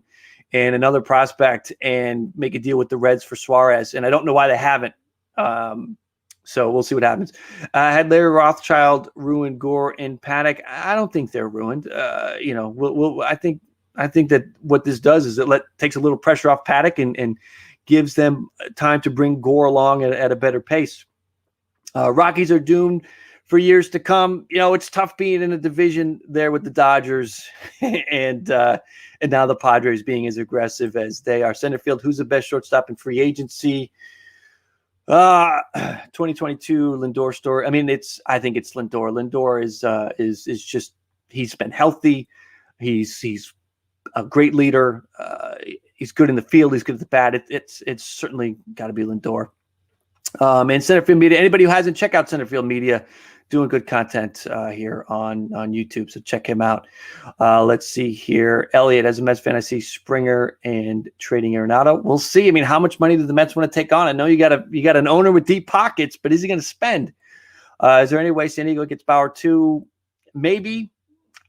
and another prospect and make a deal with the Reds for Suarez, and I don't know why they haven't. So we'll see what happens. Had Larry Rothschild ruined Gore and Paddock? I don't think they're ruined. I think that what this does is it takes a little pressure off Paddock and gives them time to bring Gore along at a better pace. Rockies are doomed for years to come. It's tough being in a division there with the Dodgers and now the Padres being as aggressive as they are. Center field, who's the best shortstop in free agency? 2022 Lindor story. I mean, I think it's Lindor. Lindor is just, he's been healthy. He's a great leader. He's good in the field. He's good at the bat. It's certainly got to be Lindor. And center field media, anybody who hasn't, check out center field media. doing good content here on YouTube. So check him out. Let's see here. Elliot, as a Mets fan, I see Springer and trading Arenado. We'll see. I mean, how much money do the Mets want to take on? I know you got an owner with deep pockets, but is he going to spend? Is there any way San Diego gets Bauer too? Maybe.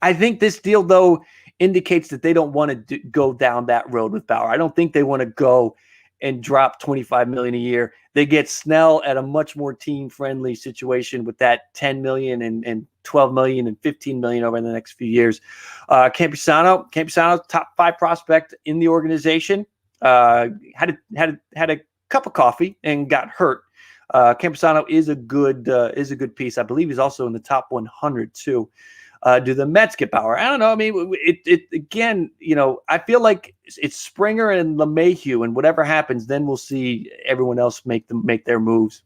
I think this deal, though, indicates that they don't want to go down that road with Bauer. I don't think they want to go and drop $25 million a year. They get Snell at a much more team-friendly situation with that $10 million and $12 million and $15 million over the next few years. Campusano, top 5 prospect in the organization, had a cup of coffee and got hurt. Campusano is a good piece. I believe he's also in the top 100 too. Do the Mets get Bauer? I don't know. I mean, it again, I feel like it's Springer and LeMahieu, and whatever happens, then we'll see everyone else make their moves.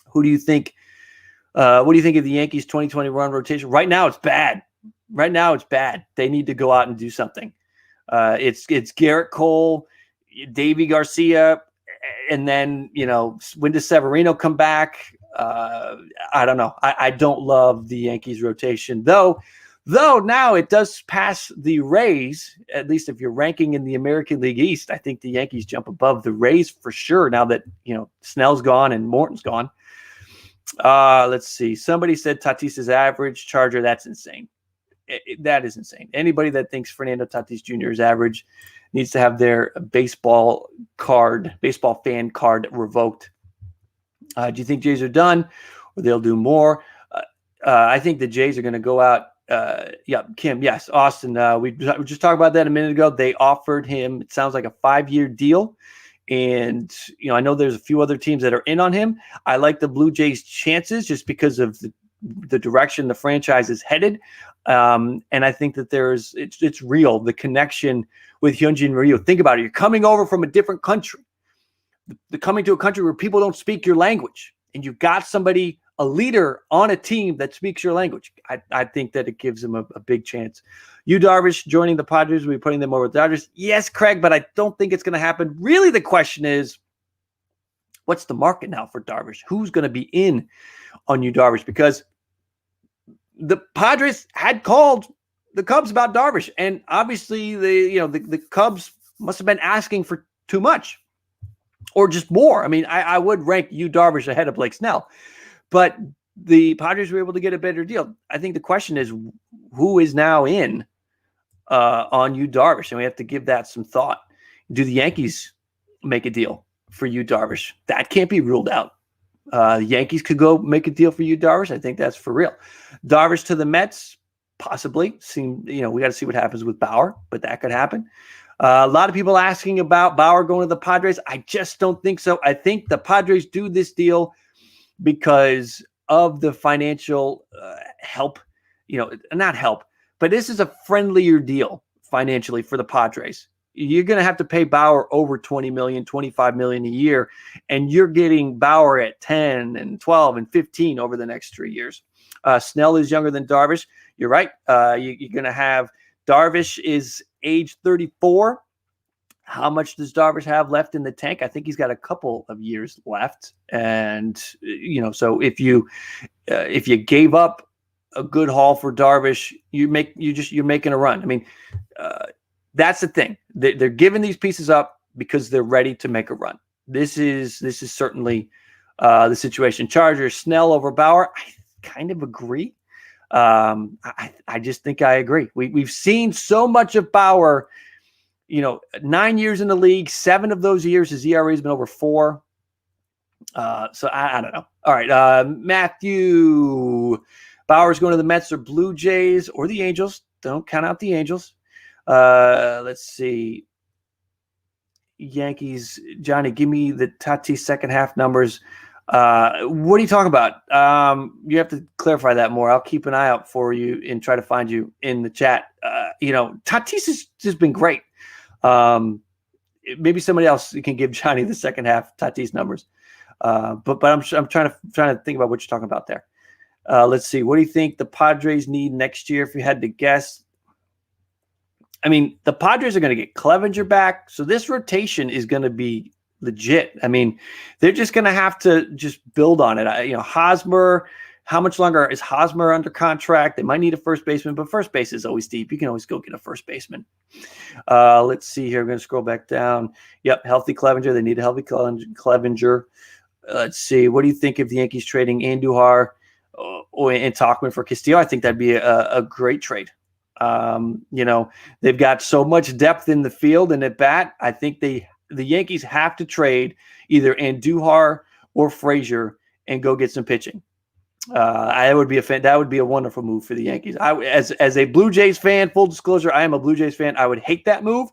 Who do you think? What do you think of the Yankees' 2020 run rotation? Right now, it's bad. They need to go out and do something. It's Garrett Cole, Davy Garcia, and then when does Severino come back? I don't know. I don't love the Yankees rotation, though now it does pass the Rays, at least if you're ranking in the American League East. I think the Yankees jump above the Rays for sure now that, Snell's gone and Morton's gone. Let's see. Somebody said Tatis is average Charger. That's insane. That is insane. Anybody that thinks Fernando Tatis Jr. is average needs to have their baseball fan card revoked. Do you think Jays are done or they'll do more? I think the Jays are going to go out. Kim, yes. Austin, we just talked about that a minute ago. They offered him, it sounds like a 5-year deal. And, I know there's a few other teams that are in on him. I like the Blue Jays' chances just because of the direction the franchise is headed. And I think that it's real, the connection with Hyunjin Ryu. Think about it. You're coming over from a different country. The coming to a country where people don't speak your language, and you've got a leader on a team that speaks your language. I think that it gives them a big chance. Yu Darvish joining the Padres, we'll be putting them over with the Dodgers. Yes, Craig, but I don't think it's going to happen. Really, the question is, what's the market now for Darvish? Who's going to be in on Yu Darvish? Because the Padres had called the Cubs about Darvish, and obviously the Cubs must have been asking for too much. Or just more. I mean, I would rank Yu Darvish ahead of Blake Snell, but the Padres were able to get a better deal. I think the question is, who is now in on Yu Darvish, and we have to give that some thought. Do the Yankees make a deal for Yu Darvish? That can't be ruled out. The Yankees could go make a deal for Yu Darvish. I think that's for real. Darvish to the Mets, possibly. We got to see what happens with Bauer, but that could happen. A lot of people asking about Bauer going to the Padres. I just don't think so. I think the Padres do this deal because of the financial help, not help, but this is a friendlier deal financially for the Padres. You're going to have to pay Bauer over $20 million, $25 million a year, and you're getting Bauer at 10 and 12 and 15 over the next 3 years. Snell is younger than Darvish. You're right. You're going to have Darvish is age 34. How much does Darvish have left in the tank? I think he's got a couple of years left. And, so if you gave up a good haul for Darvish, you're making a run. I mean, that's the thing. They're giving these pieces up because they're ready to make a run. This is certainly the situation. Chargers, Snell over Bauer. I kind of agree. I just think I agree. We've seen so much of Bauer, 9 years in the league, 7 of those years his ERA has been over 4. So I don't know. All right. Matthew, Bauer's going to the Mets or Blue Jays or the Angels. Don't count out the Angels. Let's see. Yankees, Johnny, give me the Tatis second half numbers. What are you talking about? You have to clarify that more. I'll keep an eye out for you and try to find you in the chat. Tatis has just been great. Maybe somebody else can give Johnny the second half Tatis numbers. But I'm trying to think about what you're talking about there. Let's see. What do you think the Padres need next year? If you had to guess, I mean, the Padres are going to get Clevenger back, so this rotation is going to be legit. I mean, they're just going to have to just build on it. Hosmer, How much longer is Hosmer under contract? They might need a first baseman, but first base is always deep. You can always go get a first baseman. Let's see here. I'm going to scroll back down. Yep, healthy Clevenger. They need a healthy Clevenger. Let's see. What do you think of the Yankees trading Andujar and Tauchman for Castillo? I think that'd be a great trade. They've got so much depth in the field and at bat. I think the Yankees have to trade either Andujar or Frazier and go get some pitching. That would be a wonderful move for the Yankees. As a Blue Jays fan, full disclosure, I am a Blue Jays fan. I would hate that move,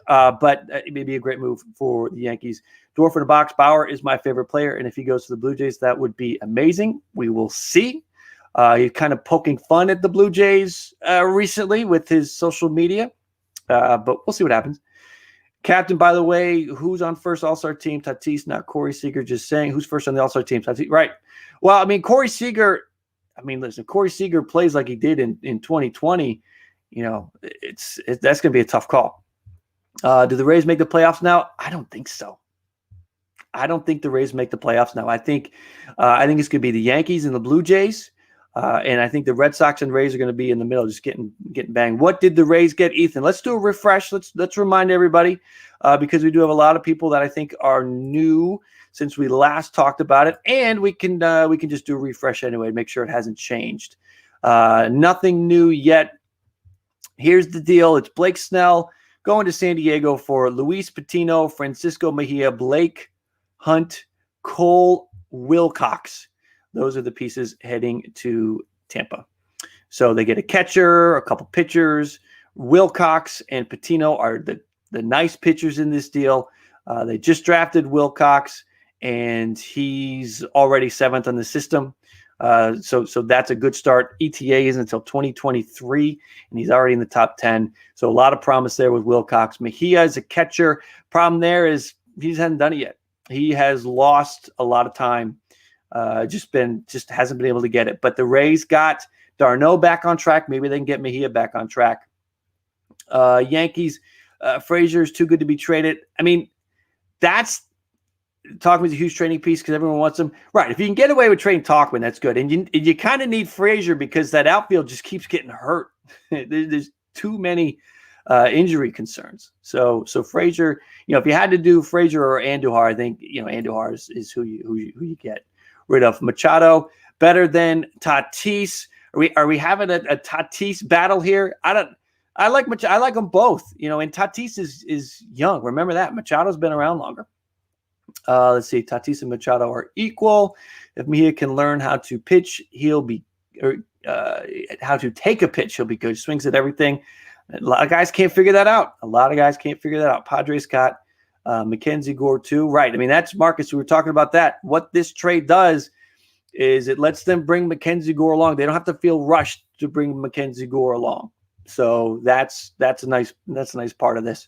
but it may be a great move for the Yankees. Dwarf in the box, Bauer is my favorite player, and if he goes to the Blue Jays, that would be amazing. We will see. He's kind of poking fun at the Blue Jays recently with his social media, but we'll see what happens. Captain, by the way, who's on first All-Star team? Tatis, not Corey Seager. Just saying, who's first on the All-Star team? Tatis, right. Well, I mean, Corey Seager, listen, Corey Seager plays like he did in 2020. That's going to be a tough call. Do the Rays make the playoffs now? I don't think so. I don't think the Rays make the playoffs now. I think it's going to be the Yankees and the Blue Jays. And I think the Red Sox and Rays are going to be in the middle, just getting banged. What did the Rays get, Ethan? Let's do a refresh. Let's remind everybody because we do have a lot of people that I think are new since we last talked about it, and we can just do a refresh anyway, make sure it hasn't changed. Nothing new yet. Here's the deal: it's Blake Snell going to San Diego for Luis Patino, Francisco Mejia, Blake Hunt, Cole Wilcox. Those are the pieces heading to Tampa. So they get a catcher, a couple pitchers. Wilcox and Patino are the nice pitchers in this deal. They just drafted Wilcox, and he's already 7th on the system. So that's a good start. ETA isn't until 2023, and he's already in the top 10. So a lot of promise there with Wilcox. Mejia is a catcher. Problem there is he hasn't done it yet. He has lost a lot of time. Just hasn't been able to get it. But the Rays got Darno back on track. Maybe they can get Mejia back on track. Yankees, Frazier is too good to be traded. I mean, Tauchman's a huge trading piece because everyone wants him. Right. If you can get away with trading Tauchman, that's good. And you kind of need Frazier because that outfield just keeps getting hurt. There's too many injury concerns. So Frazier, if you had to do Frazier or Andujar, I think Andujar is who you get rid of. Machado better than Tatis. Are we having a Tatis battle here? I like them both. And Tatis is young. Remember that Machado's been around longer. Let's see. Tatis and Machado are equal. If Mejia can learn how to pitch, he'll be how to take a pitch. He'll be good. Swings at everything. A lot of guys can't figure that out. Padres got Mackenzie Gore too. Right. I mean, that's Marcus. We were talking about that. What this trade does is it lets them bring Mackenzie Gore along. They don't have to feel rushed to bring Mackenzie Gore along. So that's a nice part of this.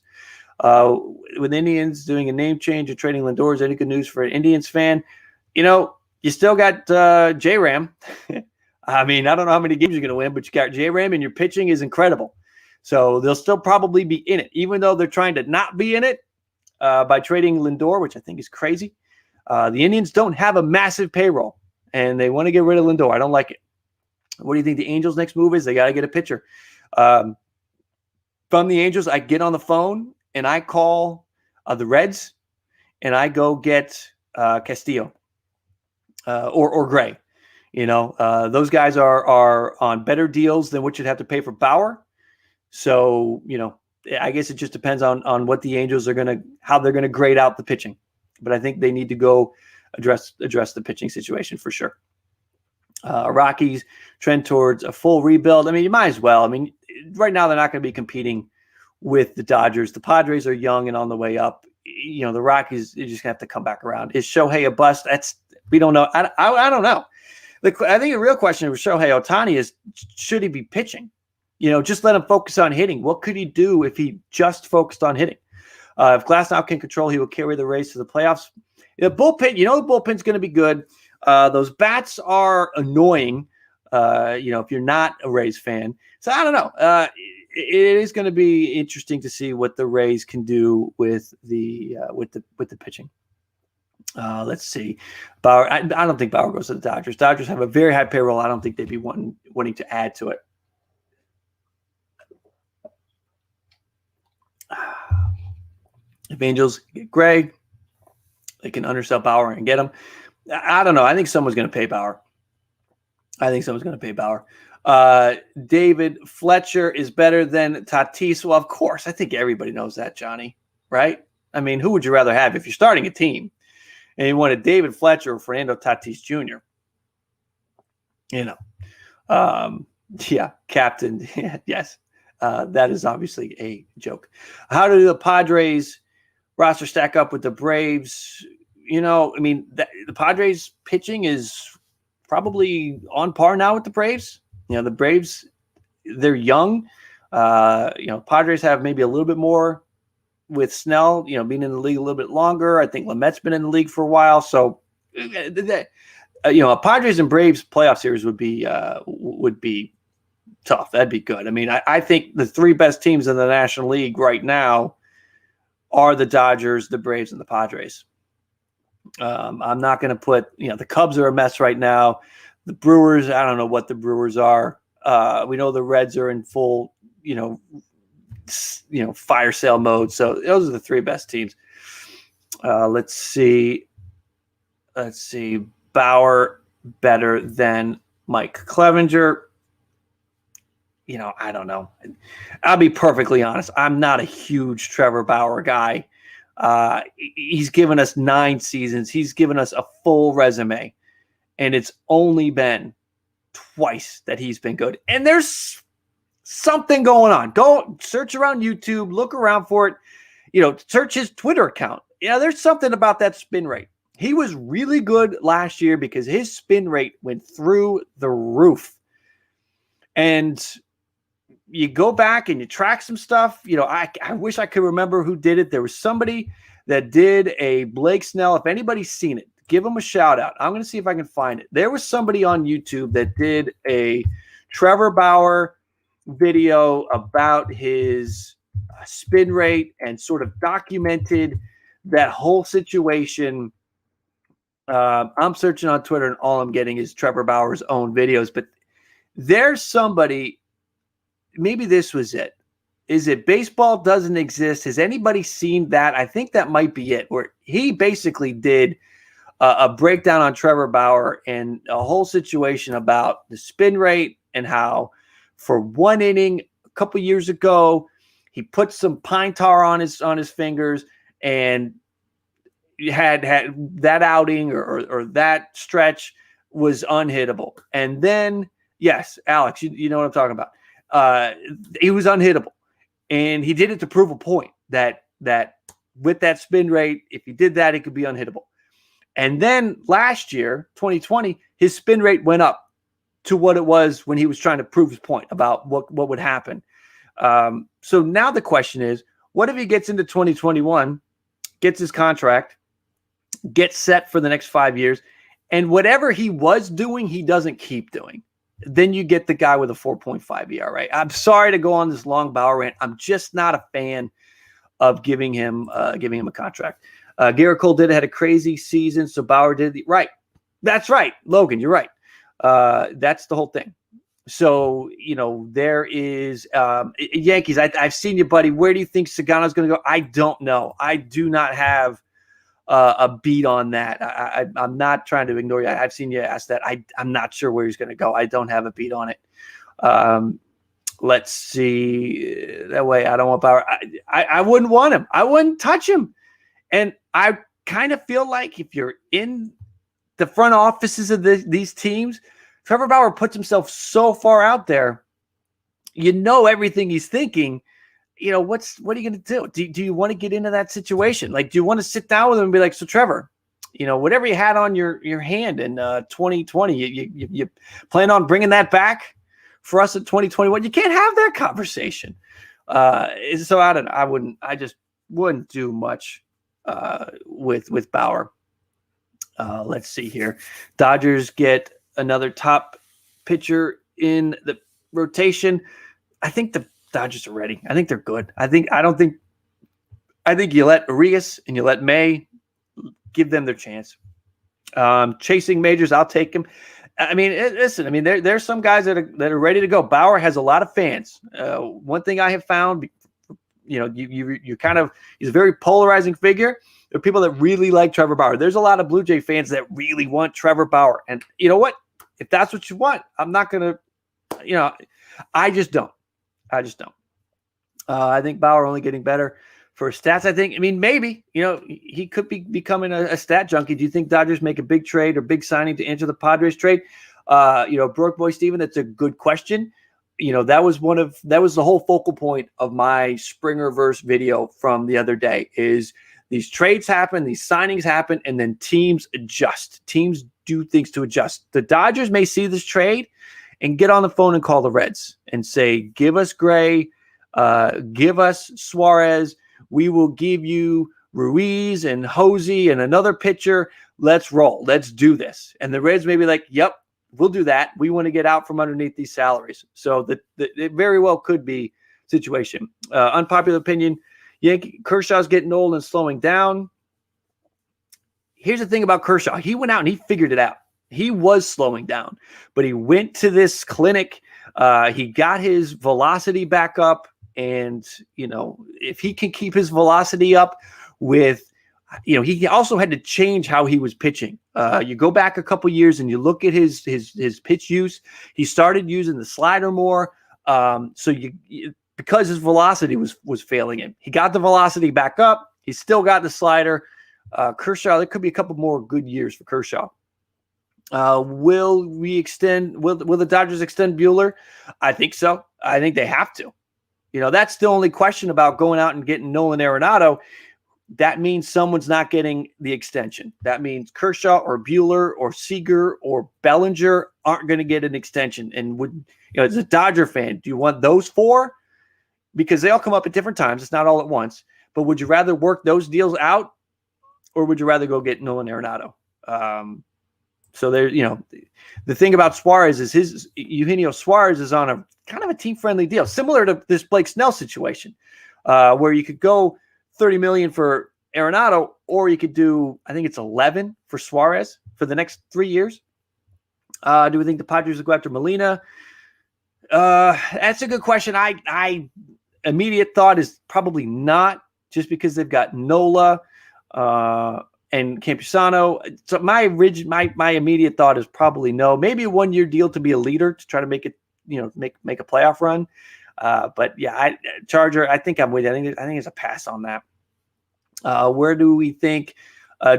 With Indians doing a name change or trading Lindor, is any good news for an Indians fan? You still got J-Ram. I mean, I don't know how many games you're going to win, but you got J-Ram and your pitching is incredible. So they'll still probably be in it, even though they're trying to not be in it by trading Lindor, which I think is crazy. The Indians don't have a massive payroll, and they want to get rid of Lindor. I don't like it. What do you think the Angels' next move is? They got to get a pitcher. From the Angels, I get on the phone, and I call the Reds, and I go get Castillo or Gray. Those guys are on better deals than what you'd have to pay for Bauer. So, I guess it just depends on what the Angels are how they're going to grade out the pitching. But I think they need to go address the pitching situation for sure. Rockies trend towards a full rebuild. I mean, you might as well. I mean, right now they're not going to be competing with the Dodgers. The Padres are young and on the way up. The Rockies, you're just going to have to come back around. Is Shohei a bust? We don't know. I don't know. I think the real question with Shohei Ohtani is, should he be pitching? Just let him focus on hitting. What could he do if he just focused on hitting? If Glasnow can control, he will carry the Rays to the playoffs. The bullpen, the bullpen's going to be good. Those bats are annoying, if you're not a Rays fan. So I don't know. It is going to be interesting to see what the Rays can do with the pitching. Let's see. Bauer. I don't think Bauer goes to the Dodgers. Dodgers have a very high payroll. I don't think they'd be wanting to add to it. If Angels get Gray, they can undersell Bauer and get him. I don't know. I think someone's going to pay Bauer. David Fletcher is better than Tatis. Well, of course. I think everybody knows that, Johnny, right? I mean, who would you rather have if you're starting a team and you wanted David Fletcher or Fernando Tatis Jr.? Yeah, captain. Yes, that is obviously a joke. How do the Padres roster stack up with the Braves? The Padres pitching is probably on par now with the Braves. The Braves, they're young. Padres have maybe a little bit more with Snell, being in the league a little bit longer. I think Lamette's been in the league for a while. So, a Padres and Braves playoff series would be tough. That'd be good. I mean, I think the three best teams in the National League right now are the Dodgers, the Braves, and the Padres. I'm not going to put, the Cubs are a mess right now. The Brewers, I don't know what the Brewers are. We know the Reds are in full, fire sale mode. So those are the three best teams. Let's see. Bauer better than Mike Clevenger. I don't know. I'll be perfectly honest. I'm not a huge Trevor Bauer guy. He's given us 9 seasons. He's given us a full resume, and it's only been twice that he's been good. And there's something going on. Go search around YouTube, look around for it. Search his Twitter account. There's something about that spin rate. He was really good last year because his spin rate went through the roof. And you go back and you track some stuff. I wish I could remember who did it. There was somebody that did a Blake Snell. If anybody's seen it, give him a shout out. I'm going to see if I can find it. There was somebody on YouTube that did a Trevor Bauer video about his spin rate and sort of documented that whole situation. I'm searching on Twitter and all I'm getting is Trevor Bauer's own videos, but there's somebody. Maybe this was it. Is it Baseball Doesn't Exist? Has anybody seen that? I think that might be it, where he basically did a breakdown on Trevor Bauer and a whole situation about the spin rate and how for one inning a couple years ago, he put some pine tar on his fingers and had that outing or that stretch was unhittable. And then, yes, Alex, you know what I'm talking about. He was unhittable, and he did it to prove a point that with that spin rate, if he did that, it could be unhittable. And then last year, 2020, his spin rate went up to what it was when he was trying to prove his point about what would happen. So now the question is, what if he gets into 2021, gets his contract, gets set for the next 5 years, and whatever he was doing, he doesn't keep doing? Then you get the guy with a 4.5 ERA. I'm sorry to go on this long Bauer rant. I'm just not a fan of giving him a contract. Garrett Cole had a crazy season, so Bauer did right. That's right, Logan. You're right. That's the whole thing. So there is Yankees. I've seen you, buddy. Where do you think Sagano's going to go? I don't know. I do not have a beat on that. I'm not trying to ignore you. I've seen you ask that. I'm not sure where he's going to go. I don't have a beat on it. Let's see. That way, I don't want Bauer. I wouldn't want him. I wouldn't touch him. And I kind of feel like if you're in the front offices of these teams, Trevor Bauer puts himself so far out there. Everything he's thinking. What are you going to do? Do you want to get into that situation? Like, do you want to sit down with him and be like, so Trevor, whatever you had on your hand in 2020, you plan on bringing that back for us in 2021? You can't have that conversation. So I don't know. I just wouldn't do much with Bauer. Let's see here. Dodgers get another top pitcher in the rotation. I think the Dodgers are ready. I think they're good. I think you let Arias and you let May give them their chance. Chasing majors, I'll take him. I mean, listen. I mean, there's some guys that are ready to go. Bauer has a lot of fans. One thing I have found, you kind of, he's a very polarizing figure. There are people that really like Trevor Bauer. There's a lot of Blue Jay fans that really want Trevor Bauer, and you know what? If that's what you want, I'm not gonna. I just don't. I think Bauer only getting better for stats. I mean, maybe, he could be becoming a stat junkie. Do you think Dodgers make a big trade or big signing to enter the Padres trade? Broke Boy Steven, that's a good question. That was the whole focal point of my Springerverse video from the other day is these trades happen, these signings happen, and then teams adjust. Teams do things to adjust. The Dodgers may see this trade and get on the phone and call the Reds and say, give us Gray, give us Suarez. We will give you Ruiz and Hosey and another pitcher. Let's roll. Let's do this. And the Reds may be like, yep, we'll do that. We want to get out from underneath these salaries. So it very well could be situation. Unpopular opinion, Kershaw's getting old and slowing down. Here's the thing about Kershaw. He went out and he figured it out. He was slowing down, but he went to this clinic. He got his velocity back up. And, if he can keep his velocity up with, he also had to change how he was pitching. You go back a couple years and you look at his pitch use. He started using the slider more. Because his velocity was failing him. He got the velocity back up. He still got the slider. Kershaw, there could be a couple more good years for Kershaw. Will the Dodgers extend Buehler? I think so. I think they have to. That's the only question about going out and getting Nolan Arenado. That means someone's not getting the extension. That means Kershaw or Buehler or Seager or Bellinger aren't going to get an extension. And as a Dodger fan, do you want those four? Because they all come up at different times. It's not all at once. But would you rather work those deals out, or would you rather go get Nolan Arenado? So there, the thing about Suarez is Eugenio Suarez is on a kind of a team-friendly deal, similar to this Blake Snell situation, where you could go $30 million for Arenado, or you could do, I think it's 11 for Suarez for the next 3 years. Do we think the Padres will go after Molina? That's a good question. I immediate thought is probably not, just because they've got Nola and Campusano. So my immediate thought is probably no. Maybe a 1-year deal to be a leader to try to make it, make a playoff run. But yeah, Charger, I think I'm with you. I think it's a pass on that. Where do we think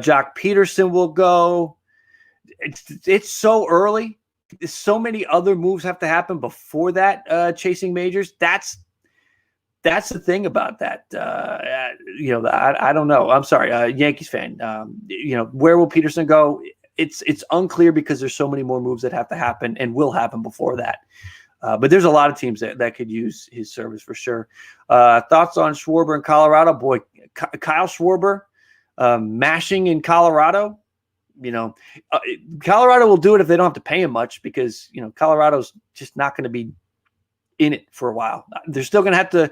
Jock Peterson will go? It's so early. So many other moves have to happen before that. Chasing majors. That's the thing about that. I don't know. I'm sorry, Yankees fan. Where will Peterson go? It's unclear because there's so many more moves that have to happen and will happen before that. But there's a lot of teams that could use his service for sure. Thoughts on Schwarber in Colorado? Boy, Kyle Schwarber mashing in Colorado. Colorado will do it if they don't have to pay him much, because Colorado's just not going to be in it for a while. They're still going to have to,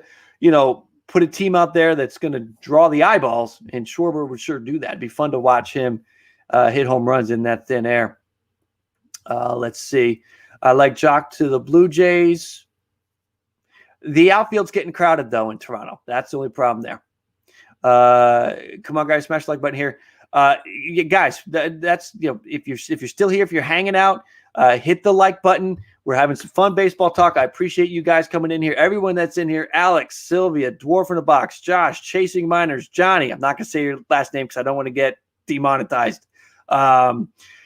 put a team out there that's going to draw the eyeballs, and Schwarber would sure do that. It'd be fun to watch him hit home runs in that thin air. Let's see. I like Jock to the Blue Jays. The outfield's getting crowded, though, in Toronto. That's the only problem there. Come on, guys, smash the like button here. Guys, that's if you're still here, if you're hanging out, hit the like button. We're having some fun baseball talk. I appreciate you guys coming in here. Everyone that's in here: Alex, Sylvia, Dwarf in the Box, Josh, Chasing Miners, Johnny. I'm not gonna say your last name because I don't want to get demonetized.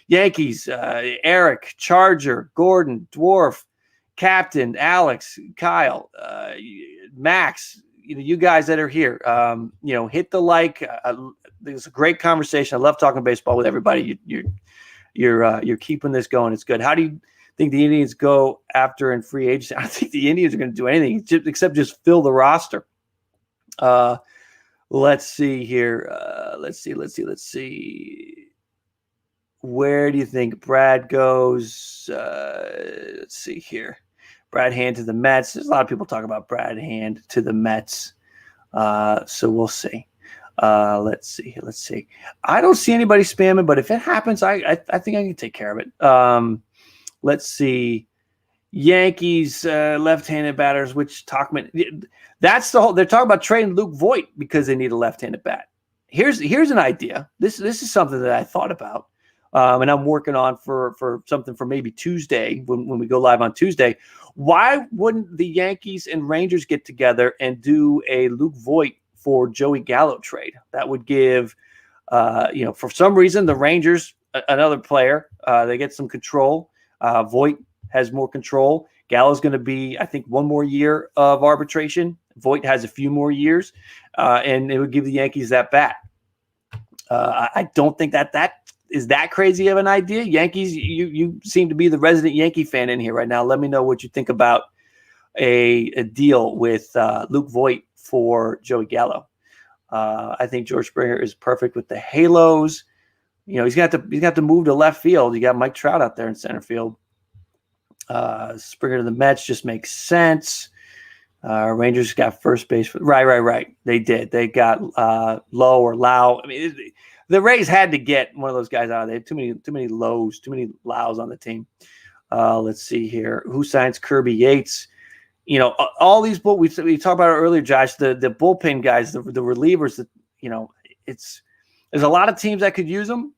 Yankees, Eric, Charger, Gordon, Dwarf, Captain, Alex, Kyle, Max. You guys that are here, hit the like. It's a great conversation. I love talking baseball with everybody. You're keeping this going. It's good. How do you think the Indians go after in free agency? I don't think the Indians are going to do anything except just fill the roster. Let's see here. Let's see. Where do you think Brad goes? Let's see here. Brad Hand to the Mets. There's a lot of people talking about Brad Hand to the Mets. So we'll see. Let's see. I don't see anybody spamming, but if it happens, I think I can take care of it. Let's see. Yankees left-handed batters, which Talkman. That's the whole. They're talking about trading Luke Voit because they need a left-handed bat. Here's an idea. This is something that I thought about, and I'm working on for something for maybe Tuesday when we go live on Tuesday. Why wouldn't the Yankees and Rangers get together and do a Luke Voit for Joey Gallo trade? That would give, for some reason, the Rangers another player. They get some control. Voit has more control. Gallo's going to be, I think, one more year of arbitration. Voit has a few more years, and it would give the Yankees that bat. I don't think that is that crazy of an idea. Yankees, you seem to be the resident Yankee fan in here right now. Let me know what you think about a deal with Luke Voit for Joey Gallo. I think George Springer is perfect with the Halos. He's got to move to left field. You got Mike Trout out there in center field. Springer to the Mets just makes sense. Rangers got first base. Right. They did. They got Lowe or Lau. I mean, the Rays had to get one of those guys out of there. Too many Lows, too many Laus on the team. Let's see here. Who signs Kirby Yates? All these we talked about it earlier, Josh. The bullpen guys, the relievers. There's a lot of teams that could use them.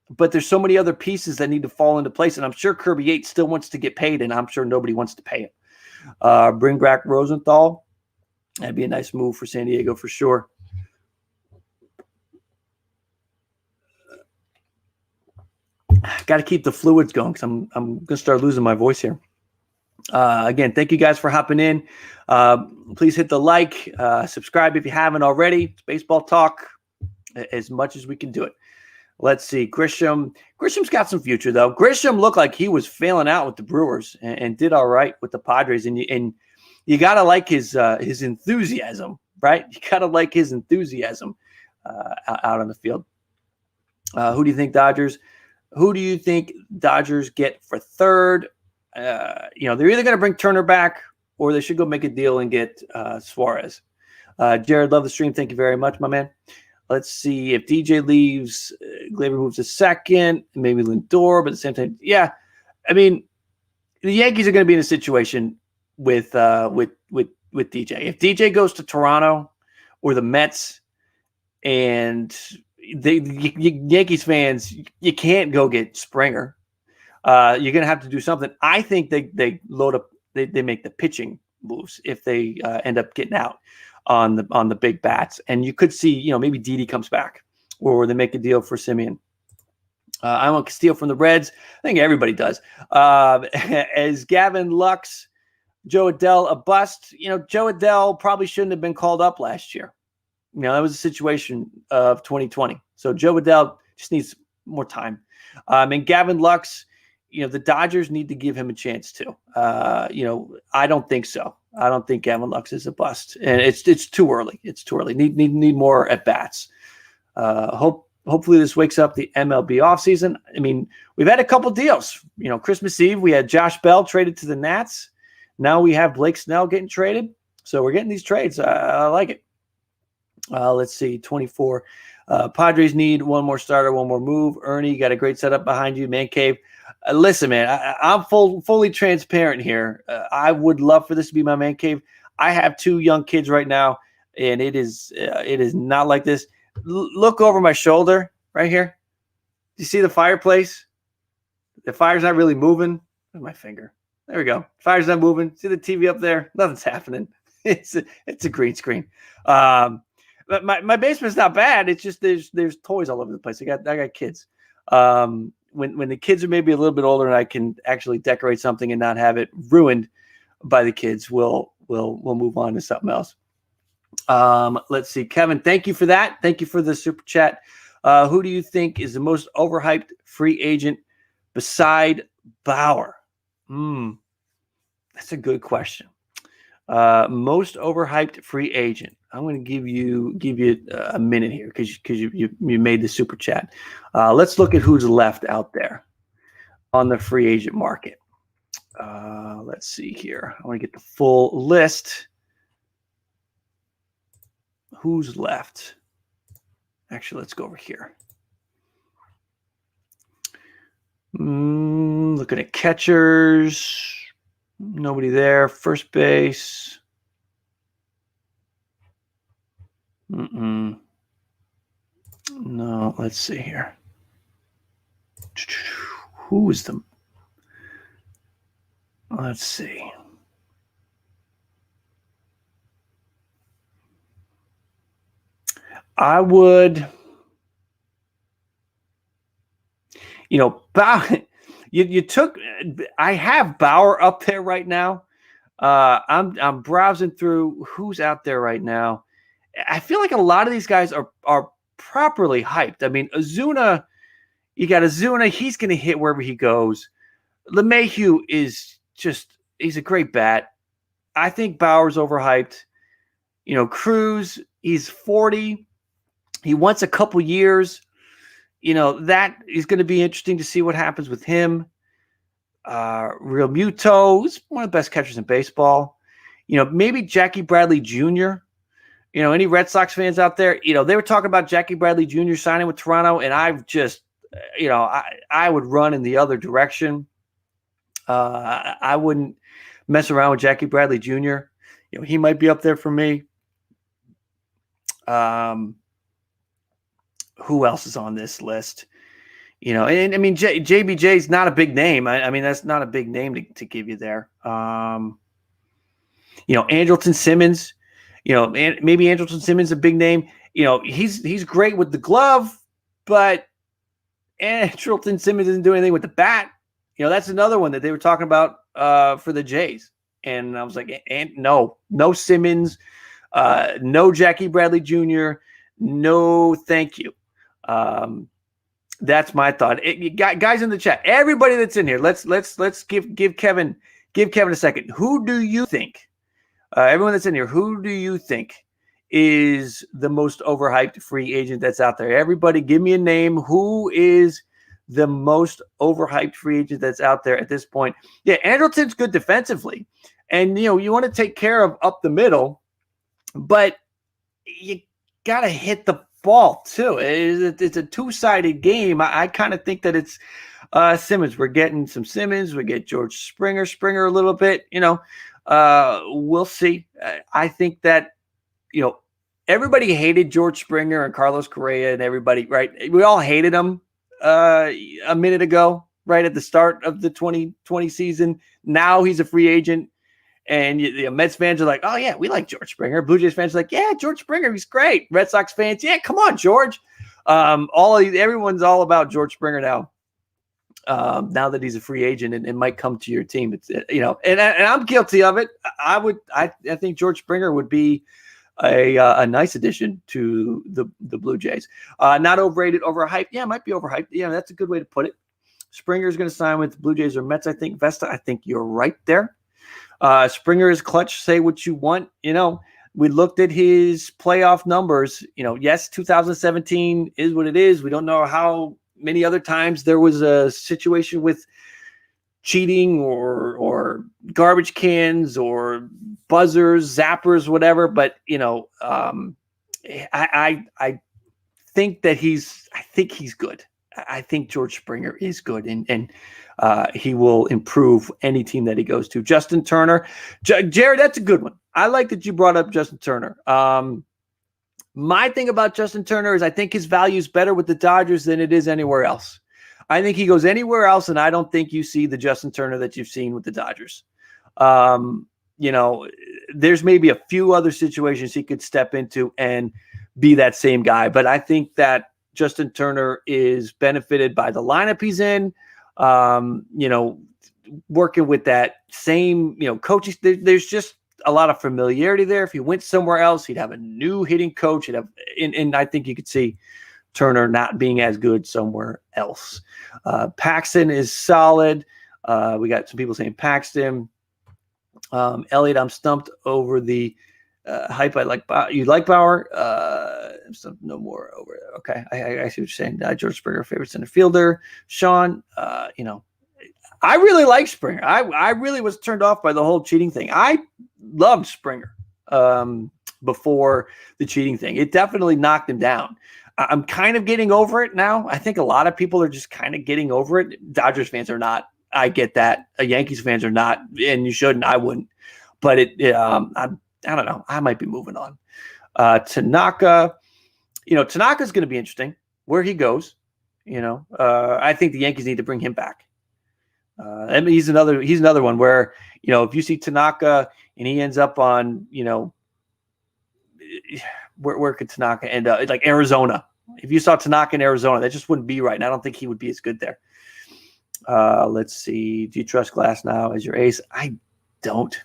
But there's so many other pieces that need to fall into place. And I'm sure Kirby Yates still wants to get paid, and I'm sure nobody wants to pay him. Bring back Rosenthal. That'd be a nice move for San Diego for sure. Got to keep the fluids going because I'm going to start losing my voice here. Again, thank you guys for hopping in. Please hit the like, subscribe if you haven't already. It's baseball talk as much as we can do it. Let's see. Grisham's got some future, though. Grisham looked like he was failing out with the Brewers and did all right with the Padres. And you got to like his enthusiasm, right? You got to like his enthusiasm out on the field. Who do you think Dodgers get for third? They're either going to bring Turner back or they should go make a deal and get Suarez. Jared, love the stream. Thank you very much, my man. Let's see if DJ leaves, Gleyber moves to second, maybe Lindor, but at the same time, yeah. I mean, the Yankees are going to be in a situation with DJ. If DJ goes to Toronto or the Mets, and Yankees fans, you can't go get Springer. You're going to have to do something. I think they load up. They make the pitching moves if they end up getting out on the big bats, and you could see maybe Didi comes back, or they make a deal for Simeon. I want Castillo from the Reds. I think everybody does. As Gavin Lux, Joe Adell a bust. Joe Adell probably shouldn't have been called up last year. That was a situation of 2020. So Joe Adell just needs more time. And Gavin Lux, the Dodgers need to give him a chance too. I don't think so. I don't think Gavin Lux is a bust, and it's too early. It's too early. Need more at bats. Hopefully this wakes up the MLB offseason. I mean, we've had a couple deals. Christmas Eve we had Josh Bell traded to the Nats. Now we have Blake Snell getting traded. So we're getting these trades. I like it. Let's see, 24. Padres need one more starter, one more move. Ernie, got a great setup behind you. Man cave. Listen, man, I'm fully transparent here. I would love for this to be my man cave. I have 2 young kids right now, and it is not like this. Look over my shoulder right here. Do you see the fireplace? The fire's not really moving. Where's my finger? There we go. Fire's not moving. See the TV up there? Nothing's happening. It's a green screen. But my basement's not bad. It's just there's toys all over the place. I got kids. When the kids are maybe a little bit older and I can actually decorate something and not have it ruined by the kids, we'll move on to something else. Let's see. Kevin, thank you for that. Thank you for the super chat. Who do you think is the most overhyped free agent beside Bauer? That's a good question. Most overhyped free agent. I'm going to give you a minute here because you made the super chat. Let's look at who's left out there on the free agent market. Let's see here. I want to get the full list. who's left. Actually, let's go over here. Looking at catchers. Nobody there. First base. No, let's see here. Who is the... Let's see. I would... Bauer, you took... I have Bauer up there right now. I'm browsing through who's out there right now. I feel like a lot of these guys are properly hyped. I mean, Ozuna, you got Ozuna. He's going to hit wherever he goes. LeMahieu is just, he's a great bat. I think Bauer's overhyped. Cruz, he's 40. He wants a couple years. That is going to be interesting to see what happens with him. Real Muto is one of the best catchers in baseball. Maybe Jackie Bradley Jr. Any Red Sox fans out there, they were talking about Jackie Bradley Jr. signing with Toronto, and I've just, I would run in the other direction. I wouldn't mess around with Jackie Bradley Jr. He might be up there for me. Who else is on this list? And I mean, JBJ is not a big name. I mean, that's not a big name to give you there. Andrelton Simmons, maybe Andrelton Simmons is a big name. He's great with the glove, but Andrelton Simmons doesn't do anything with the bat. That's another one that they were talking about for the Jays. And I was like, no Simmons, no Jackie Bradley Jr., no thank you. That's my thought. Guys in the chat, everybody that's in here, let's give Kevin a second. Who do you think? Everyone that's in here, who do you think is the most overhyped free agent that's out there? Everybody, give me a name. Who is the most overhyped free agent that's out there at this point? Yeah, Andrelton's good defensively, and you want to take care of up the middle, but you got to hit the ball too. It's a two-sided game. I kind of think that it's Simmons. We're getting some Simmons. We get George Springer a little bit. We'll see. I think that everybody hated George Springer and Carlos Correa and everybody, right? We all hated them a minute ago, right at the start of the 2020 season. Now he's a free agent. And the Mets fans are like, oh, yeah, we like George Springer. Blue Jays fans are like, yeah, George Springer, he's great. Red Sox fans, yeah, come on, George. Everyone's all about George Springer now. Now that he's a free agent and might come to your team. It's and I'm guilty of it. I think George Springer would be a nice addition to the Blue Jays. Not overrated, overhyped. Yeah, it might be overhyped. Yeah, that's a good way to put it. Springer is going to sign with the Blue Jays or Mets, I think. Vesta, I think you're right there. Springer is clutch. Say what you want. We looked at his playoff numbers. Yes, 2017 is what it is. We don't know how many other times there was a situation with cheating or garbage cans or buzzers, zappers, whatever. But I think that he's good. I think George Springer is good, and he will improve any team that he goes to. Justin Turner. Jared, that's a good one. I like that you brought up Justin Turner. My thing about Justin Turner is I think his value is better with the Dodgers than it is anywhere else. I think he goes anywhere else, and I don't think you see the Justin Turner that you've seen with the Dodgers. There's maybe a few other situations he could step into and be that same guy, but I think that Justin Turner is benefited by the lineup he's in, working with that same, coaching. There's just a lot of familiarity there. If he went somewhere else, he'd have a new hitting coach. And I think you could see Turner not being as good somewhere else. Paxton is solid. We got some people saying Paxton. Elliot, I'm stumped over the hype. I like you like Bauer. No more over. Okay, I see what you're saying. George Springer, favorite center fielder. Sean, I really like Springer. I really was turned off by the whole cheating thing. I loved Springer, before the cheating thing. It definitely knocked him down. I'm kind of getting over it now. I think a lot of people are just kind of getting over it. Dodgers fans are not. I get that. Yankees fans are not, and you shouldn't. I wouldn't. But I don't know. I might be moving on. Tanaka, Tanaka's going to be interesting where he goes. I think the Yankees need to bring him back. He's another one where, if you see Tanaka and he ends up on, where could Tanaka end up? Like Arizona. If you saw Tanaka in Arizona, that just wouldn't be right. And I don't think he would be as good there. Let's see. Do you trust Glass now as your ace? I don't.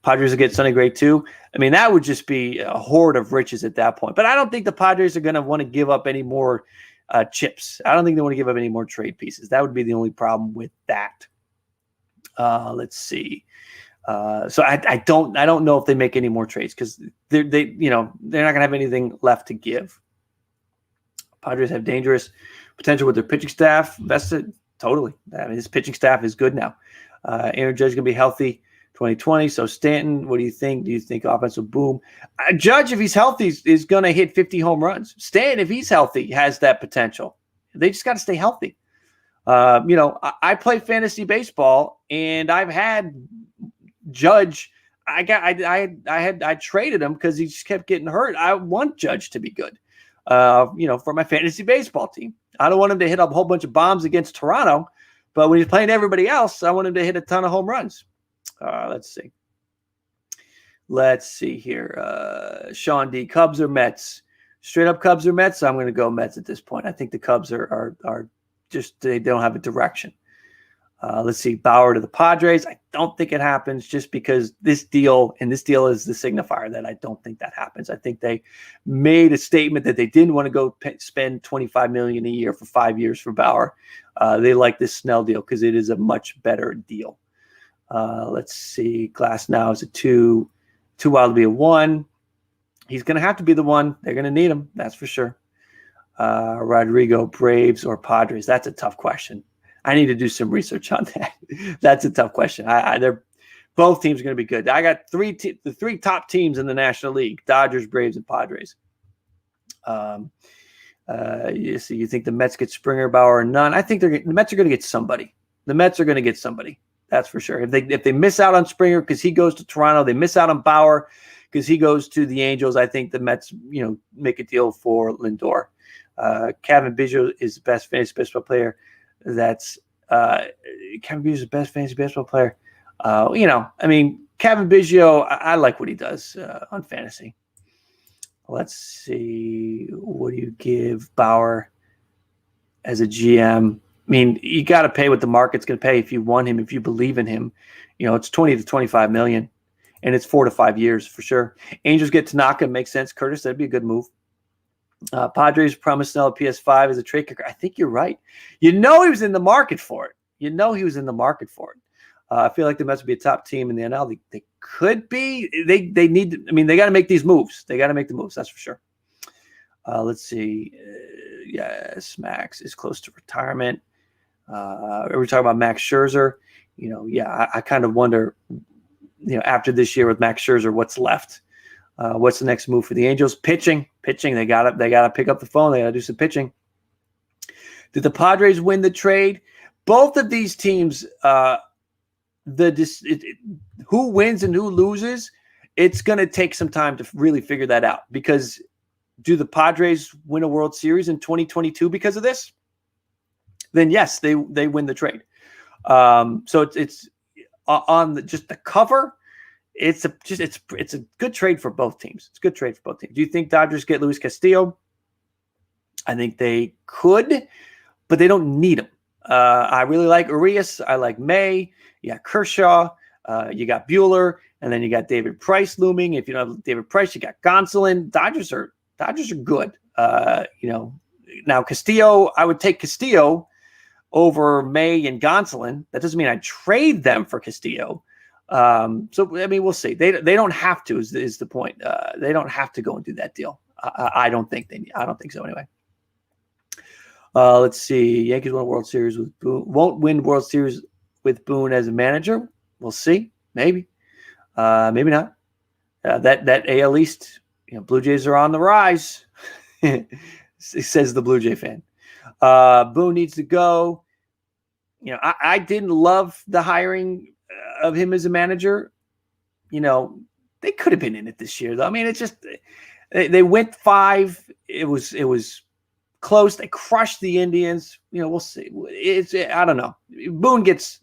Padres will get Sonny Gray too. I mean, that would just be a hoard of riches at that point. But I don't think the Padres are going to want to give up any more chips. I don't think they want to give up any more trade pieces. That would be the only problem with that. Let's see. So I don't know if they make any more trades because they're not going to have anything left to give. Padres have dangerous potential with their pitching staff vested. Totally. I mean, this pitching staff is good now. Aaron Judge is going to be healthy 2020. So Stanton, what do you think? Do you think offense will boom? Judge, if he's healthy, is going to hit 50 home runs. Stanton, if he's healthy, has that potential. They just got to stay healthy. I play fantasy baseball, and I've had Judge. I traded him because he just kept getting hurt. I want Judge to be good. For my fantasy baseball team. I don't want him to hit a whole bunch of bombs against Toronto, but when he's playing everybody else, I want him to hit a ton of home runs. Let's see here. Sean D. Cubs or Mets? Straight up Cubs or Mets? I'm going to go Mets at this point. I think the Cubs are just, they don't have a direction. Let's see. Bauer to the Padres. I don't think it happens just because this deal is the signifier that I don't think that happens. I think they made a statement that they didn't want to go spend $25 million a year for 5 years for Bauer. They like this Snell deal because it is a much better deal. Let's see. Glass now is a 2. Too wild to be a 1. He's going to have to be the 1. They're going to need him. That's for sure. Rodrigo, Braves or Padres? That's a tough question. I need to do some research on that. That's a tough question. They're both teams are going to be good. I got the 3 top teams in the National League: Dodgers, Braves, and Padres. So you think the Mets get Springer, Bauer, or none? I think the Mets are going to get somebody. The Mets are going to get somebody. That's for sure. If they miss out on Springer because he goes to Toronto, they miss out on Bauer because he goes to the Angels. I think the Mets, make a deal for Lindor. Kevin Biggio is the best fantasy baseball player. That's Kevin Biggio is the best fantasy baseball player. Kevin Biggio, I like what he does on fantasy. Let's see. What do you give Bauer as a GM? I mean, you got to pay what the market's going to pay if you want him, if you believe in him. It's 20 to 25 million, and it's 4 to 5 years for sure. Angels get Tanaka, makes sense. Curtis, that'd be a good move. Padres promised Snell a PS5 as a trade kicker. I think you're right. He was in the market for it. I feel like the Mets would be a top team in the NL. They could be. They need. They got to make these moves. They got to make the moves. That's for sure. Let's see. Yes, Max is close to retirement. Are we talking about Max Scherzer? I kind of wonder. After this year with Max Scherzer, what's left? What's the next move for the Angels? Pitching. They got to pick up the phone. They got to do some pitching. Did the Padres win the trade? Both of these teams, who wins and who loses, it's going to take some time to really figure that out. Because do the Padres win a World Series in 2022 because of this? Then yes, they win the trade. So it's on just the cover. It's a good trade for both teams. It's a good trade for both teams. Do you think Dodgers get Luis Castillo? I think they could, but they don't need him. I really like Urias. I like May. You got Kershaw. You got Buehler, and then you got David Price looming. If you don't have David Price, you got Gonsolin. Dodgers are good. Now Castillo, I would take Castillo over May and Gonsolin. That doesn't mean I trade them for Castillo. We'll see. They don't have to is the point. They don't have to go and do that deal. I don't think so anyway. Let's see. Yankees won a World Series with Boone. Won't win World Series with Boone as a manager. We'll see. Maybe. Maybe not. that AL East, Blue Jays are on the rise, says the Blue Jay fan. Boone needs to go. I didn't love the hiring of him as a manager. They could have been in it this year, though. I mean, it's just they went 5. It was close. They crushed the Indians. We'll see. I don't know. Boone gets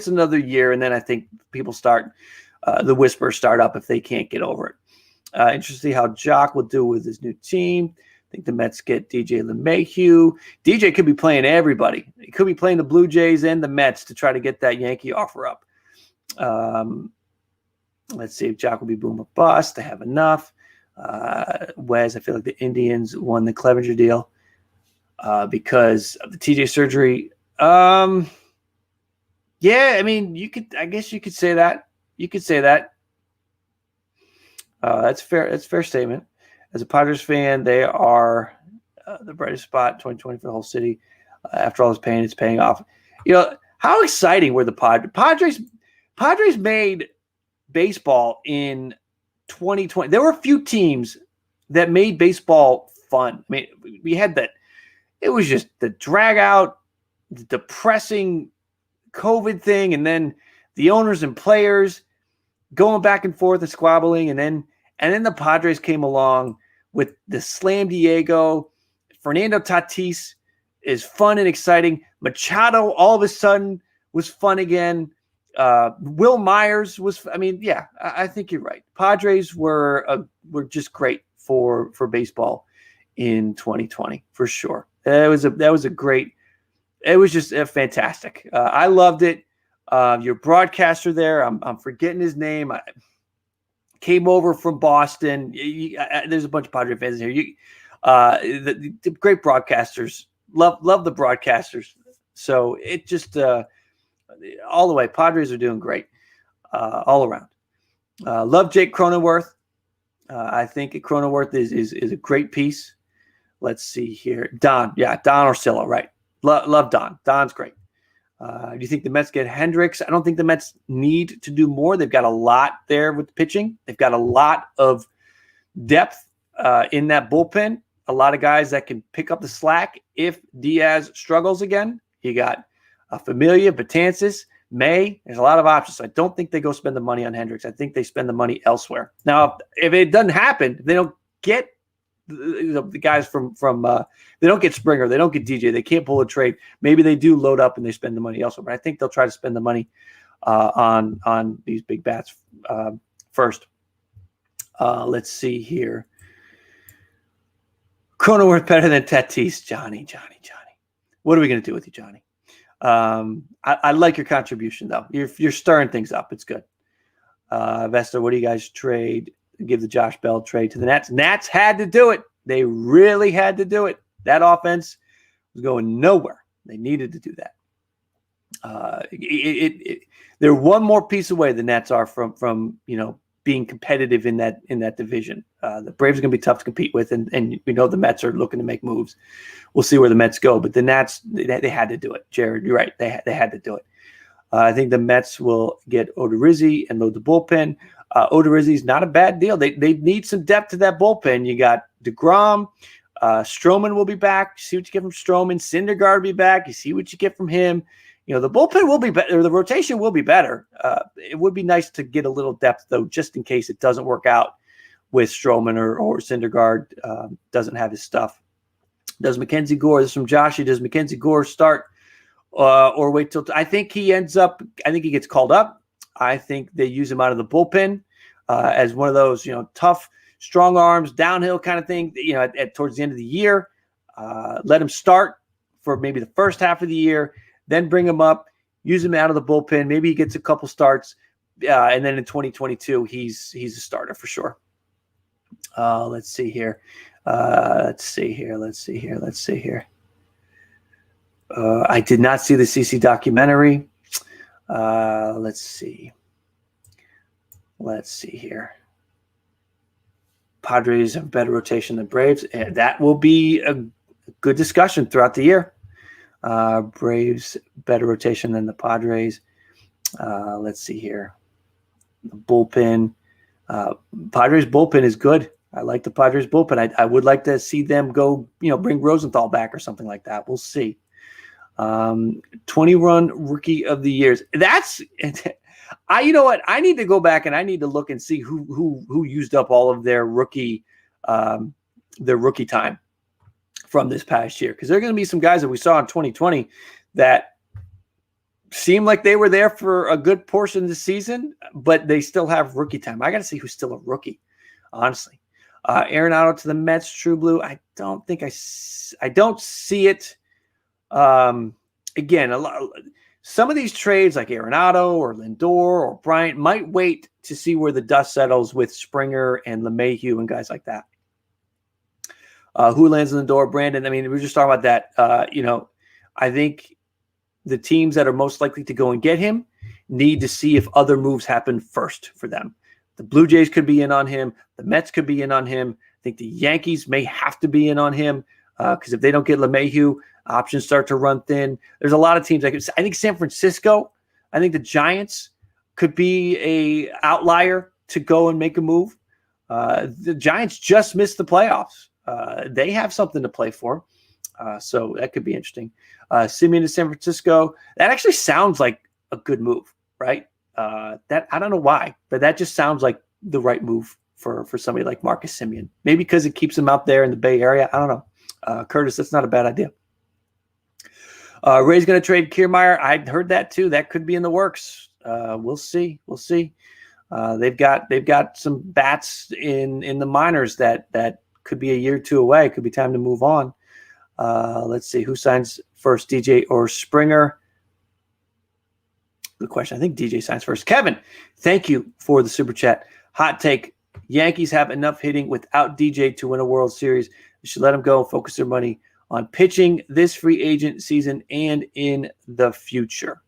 another year, and then I think people start the whispers start up if they can't get over it. Interesting to see how Jock will do with his new team. I think the Mets get DJ LeMahieu. DJ could be playing everybody. He could be playing the Blue Jays and the Mets to try to get that Yankee offer up. Let's see if Jock will be boom or bust. They have enough. Wes, I feel like the Indians won the Clevenger deal because of the TJ surgery. Yeah, I mean, I guess you could say that. You could say that. That's fair. That's a fair statement. As a Padres fan, they are the brightest spot 2020 for the whole city. After all this pain, it's paying off. How exciting were the Padres? Padres made baseball in 2020. There were a few teams that made baseball fun. I mean, we had that. It was just the drag out, the depressing COVID thing, and then the owners and players going back and forth and squabbling, and then the Padres came along with the Slam Diego. Fernando Tatis is fun and exciting. Machado all of a sudden was fun again. Will Myers was. I mean, yeah, I think you're right. Padres were just great for baseball in 2020 for sure. That was a great. It was just fantastic. I loved it. Your broadcaster there, I'm forgetting his name. I came over from Boston. There's a bunch of Padre fans here. The great broadcasters. Love the broadcasters. So it just all the way. Padres are doing great all around. Love Jake Cronenworth. I think Cronenworth is a great piece. Let's see here. Don Orsillo, right. Love Don. Don's great. Do you think the Mets get Hendricks? I don't think the Mets need to do more. They've got a lot there with pitching. They've got a lot of depth in that bullpen. A lot of guys that can pick up the slack if Diaz struggles again. You got Familia, Betances, May. There's a lot of options. So I don't think they go spend the money on Hendricks. I think they spend the money elsewhere. Now, if it doesn't happen, if they don't get the guys from they don't get Springer, they don't get DJ, they can't pull a trade. Maybe they do load up and they spend the money elsewhere. But I think they'll try to spend the money on these big bats first. Let's see here. Cronenworth better than Tatis. Johnny. What are we going to do with you, Johnny? I like your contribution though. You're stirring things up. It's good. Vesta, what do you guys trade? Give the Josh Bell trade to the Nats. Nats had to do it. They really had to do it. That offense was going nowhere. They needed to do that. They're one more piece away. The Nats are from being competitive in that division. The Braves are going to be tough to compete with, and we know the Mets are looking to make moves. We'll see where the Mets go, but the Nats they had to do it. Jared, you're right. They had to do it. I think the Mets will get Odorizzi and load the bullpen. Odorizzi is not a bad deal. They need some depth to that bullpen. You got DeGrom. Stroman will be back. You see what you get from Stroman. Syndergaard will be back. You see what you get from him. The bullpen will be better. The rotation will be better. It would be nice to get a little depth, though, just in case it doesn't work out with Stroman or Syndergaard doesn't have his stuff. Does Mackenzie Gore, this is from Joshy, does Mackenzie Gore start or wait till I think he gets called up. I think they use him out of the bullpen as one of those, tough, strong arms, downhill kind of thing, towards the end of the year. Let him start for maybe the first half of the year, then bring him up, use him out of the bullpen. Maybe he gets a couple starts, and then in 2022, he's a starter for sure. Let's see here. I did not see the CC documentary. Let's see here. Padres have better rotation than Braves. And that will be a good discussion throughout the year. Braves better rotation than the Padres. Let's see here. The bullpen. Padres bullpen is good. I like the Padres bullpen. I would like to see them go, bring Rosenthal back or something like that. We'll see. 20-run rookie of the years. That's you know what? I need to go back and I need to look and see who used up all of their rookie time from this past year, because there are going to be some guys that we saw in 2020 that seem like they were there for a good portion of the season, but they still have rookie time. I got to see who's still a rookie, honestly. Arenado to the Mets, True Blue. I don't see it. Again, some of these trades like Arenado or Lindor or Bryant might wait to see where the dust settles with Springer and LeMahieu and guys like that. Who lands in the door? Brandon. I mean, we were just talking about that. I think the teams that are most likely to go and get him need to see if other moves happen first for them. The Blue Jays could be in on him. The Mets could be in on him. I think the Yankees may have to be in on him because if they don't get LeMahieu, options start to run thin. There's a lot of teams. I think San Francisco. I think the Giants could be a outlier to go and make a move. The Giants just missed the playoffs. They have something to play for. So that could be interesting. Simeon to San Francisco. That actually sounds like a good move, right? That I don't know why, but that just sounds like the right move for somebody like Marcus Simeon. Maybe because it keeps him out there in the Bay Area. I don't know. Curtis, that's not a bad idea. Ray's going to trade Kiermaier. I heard that too. That could be in the works. We'll see. They've got some bats in the minors that could be a year or two away. It could be time to move on. Let's see who signs first, DJ or Springer. Good question. I think DJ signs first. Kevin, thank you for the super chat. Hot take: Yankees have enough hitting without DJ to win a World Series. They should let him go and focus their money on pitching this free agent season and in the future.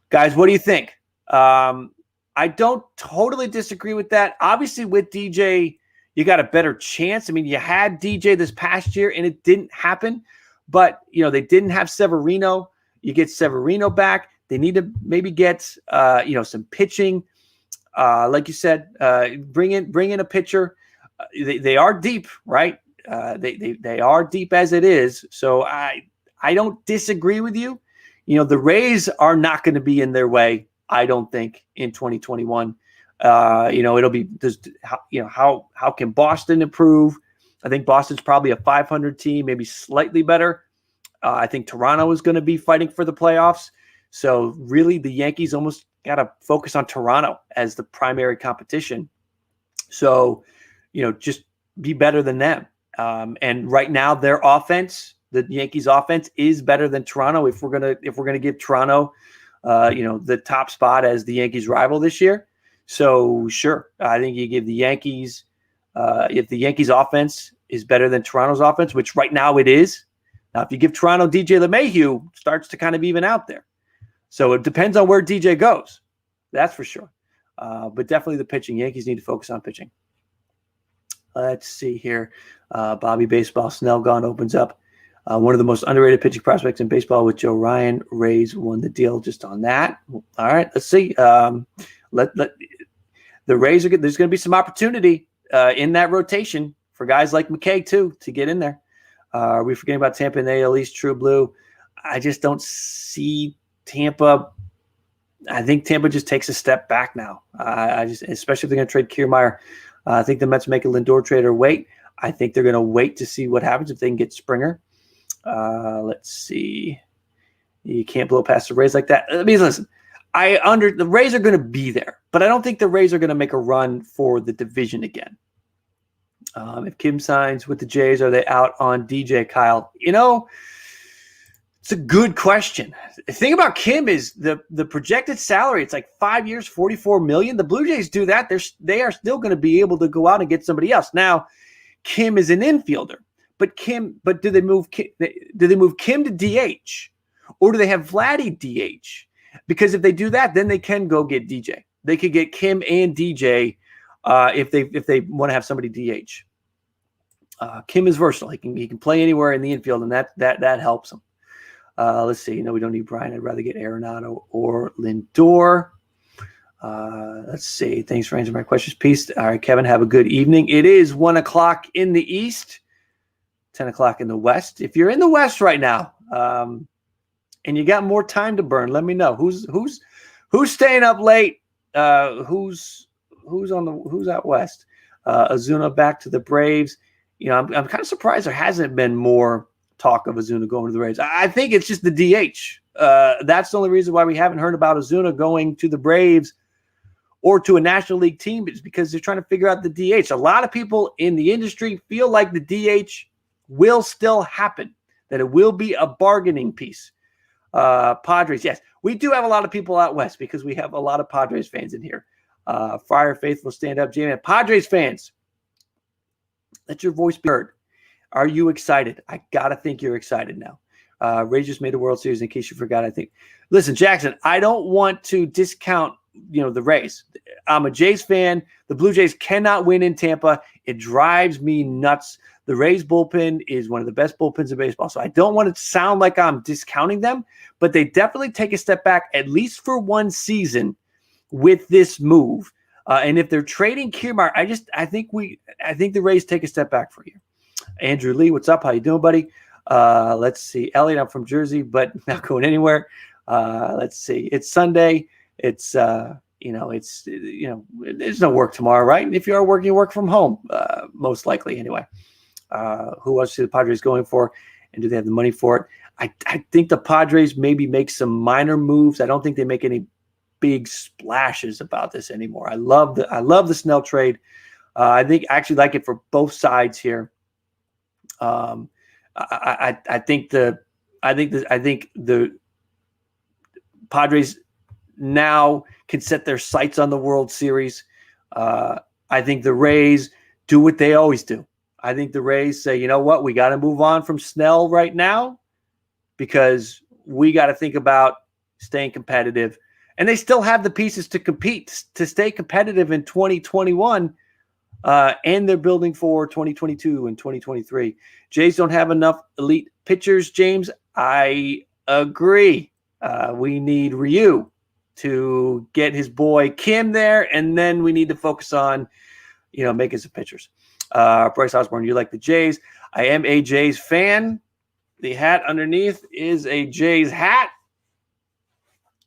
Guys, what do you think? I don't totally disagree with that. Obviously, with DJ, you got a better chance. I mean, you had DJ this past year, and it didn't happen. But, they didn't have Severino. You get Severino back. They need to maybe get, some pitching. Like you said, bring in a pitcher. They are deep, right? They are deep as it is. So I don't disagree with you. The Rays are not going to be in their way, I don't think, in 2021. It'll be just how can Boston improve? I think Boston's probably a 500 team, maybe slightly better. I think Toronto is going to be fighting for the playoffs. So really, the Yankees almost got to focus on Toronto as the primary competition. So, just be better than them. And right now, their offense, the Yankees' offense, is better than Toronto. If we're gonna give Toronto, the top spot as the Yankees' rival this year. So sure, I think you give the Yankees, if the Yankees' offense is better than Toronto's offense, which right now it is. Now, if you give Toronto DJ LeMahieu, starts to kind of even out there. So it depends on where DJ goes. That's for sure. But definitely the pitching. Yankees need to focus on pitching. Let's see here. Bobby Baseball, Snell gone opens up. One of the most underrated pitching prospects in baseball with Joe Ryan. Rays won the deal just on that. All right, let's see. The Rays are good. There's going to be some opportunity in that rotation for guys like McKay too to get in there. Are we forgetting about Tampa and the AL East? True Blue. I just don't see Tampa. I think Tampa just takes a step back now. Especially if they're going to trade Kiermaier. I think the Mets make a Lindor trade or wait. I think they're going to wait to see what happens if they can get Springer. Let's see. You can't blow past the Rays like that. I mean, listen, the Rays are going to be there, but I don't think the Rays are going to make a run for the division again. If Kim signs with the Jays, are they out on DJ, Kyle? It's a good question. The thing about Kim is the projected salary. It's like 5 years, $44 million. The Blue Jays do that. They are still going to be able to go out and get somebody else. Now, Kim is an infielder, but do they move Kim to DH, or do they have Vladdy DH? Because if they do that, then they can go get DJ. They could get Kim and DJ if they want to have somebody DH. Kim is versatile. He can play anywhere in the infield, and that helps him. Let's see. We don't need Brian. I'd rather get Arenado or Lindor. Let's see. Thanks for answering my questions. Peace. All right, Kevin, have a good evening. It is 1 o'clock in the East, 10 o'clock in the West. If you're in the West right now, and you got more time to burn, let me know. Who's staying up late? Who's out West? Ozuna back to the Braves. I'm kind of surprised there hasn't been more talk of Ozuna going to the Rays. I think it's just the DH. That's the only reason why we haven't heard about Ozuna going to the Braves or to a National League team, is because they're trying to figure out the DH. A lot of people in the industry feel like the DH will still happen, that it will be a bargaining piece. Padres, yes. We do have a lot of people out West because we have a lot of Padres fans in here. Friar Faithful, stand up, Jamie. Padres fans, let your voice be heard. Are you excited? I got to think you're excited now. Rays just made the World Series, in case you forgot, I think. Listen, Jackson, I don't want to discount, the Rays. I'm a Jays fan. The Blue Jays cannot win in Tampa. It drives me nuts. The Rays bullpen is one of the best bullpens in baseball. So I don't want to sound like I'm discounting them, but they definitely take a step back, at least for one season, with this move. And if they're trading Kiermaier, I think the Rays take a step back for you. Andrew Lee, what's up? How you doing, buddy? Let's see. Elliot, I'm from Jersey, but not going anywhere. Let's see. It's Sunday. It's there's no work tomorrow, right? And if you are working, you work from home, most likely anyway. Who else do the Padres going for, and do they have the money for it? I think the Padres maybe make some minor moves. I don't think they make any big splashes about this anymore. I love the Snell trade. I actually like it for both sides here. I think the Padres now can set their sights on the World Series. I think the Rays do what they always do. I think the Rays say, you know what, we got to move on from Snell right now because we got to think about staying competitive. And they still have the pieces to compete, to stay competitive in 2021. And they're building for 2022 and 2023. Jays don't have enough elite pitchers, James. I agree. We need Ryu to get his boy Kim there, and then we need to focus on, making some pitchers. Bryce Osborne, you like the Jays? I am a Jays fan. The hat underneath is a Jays hat.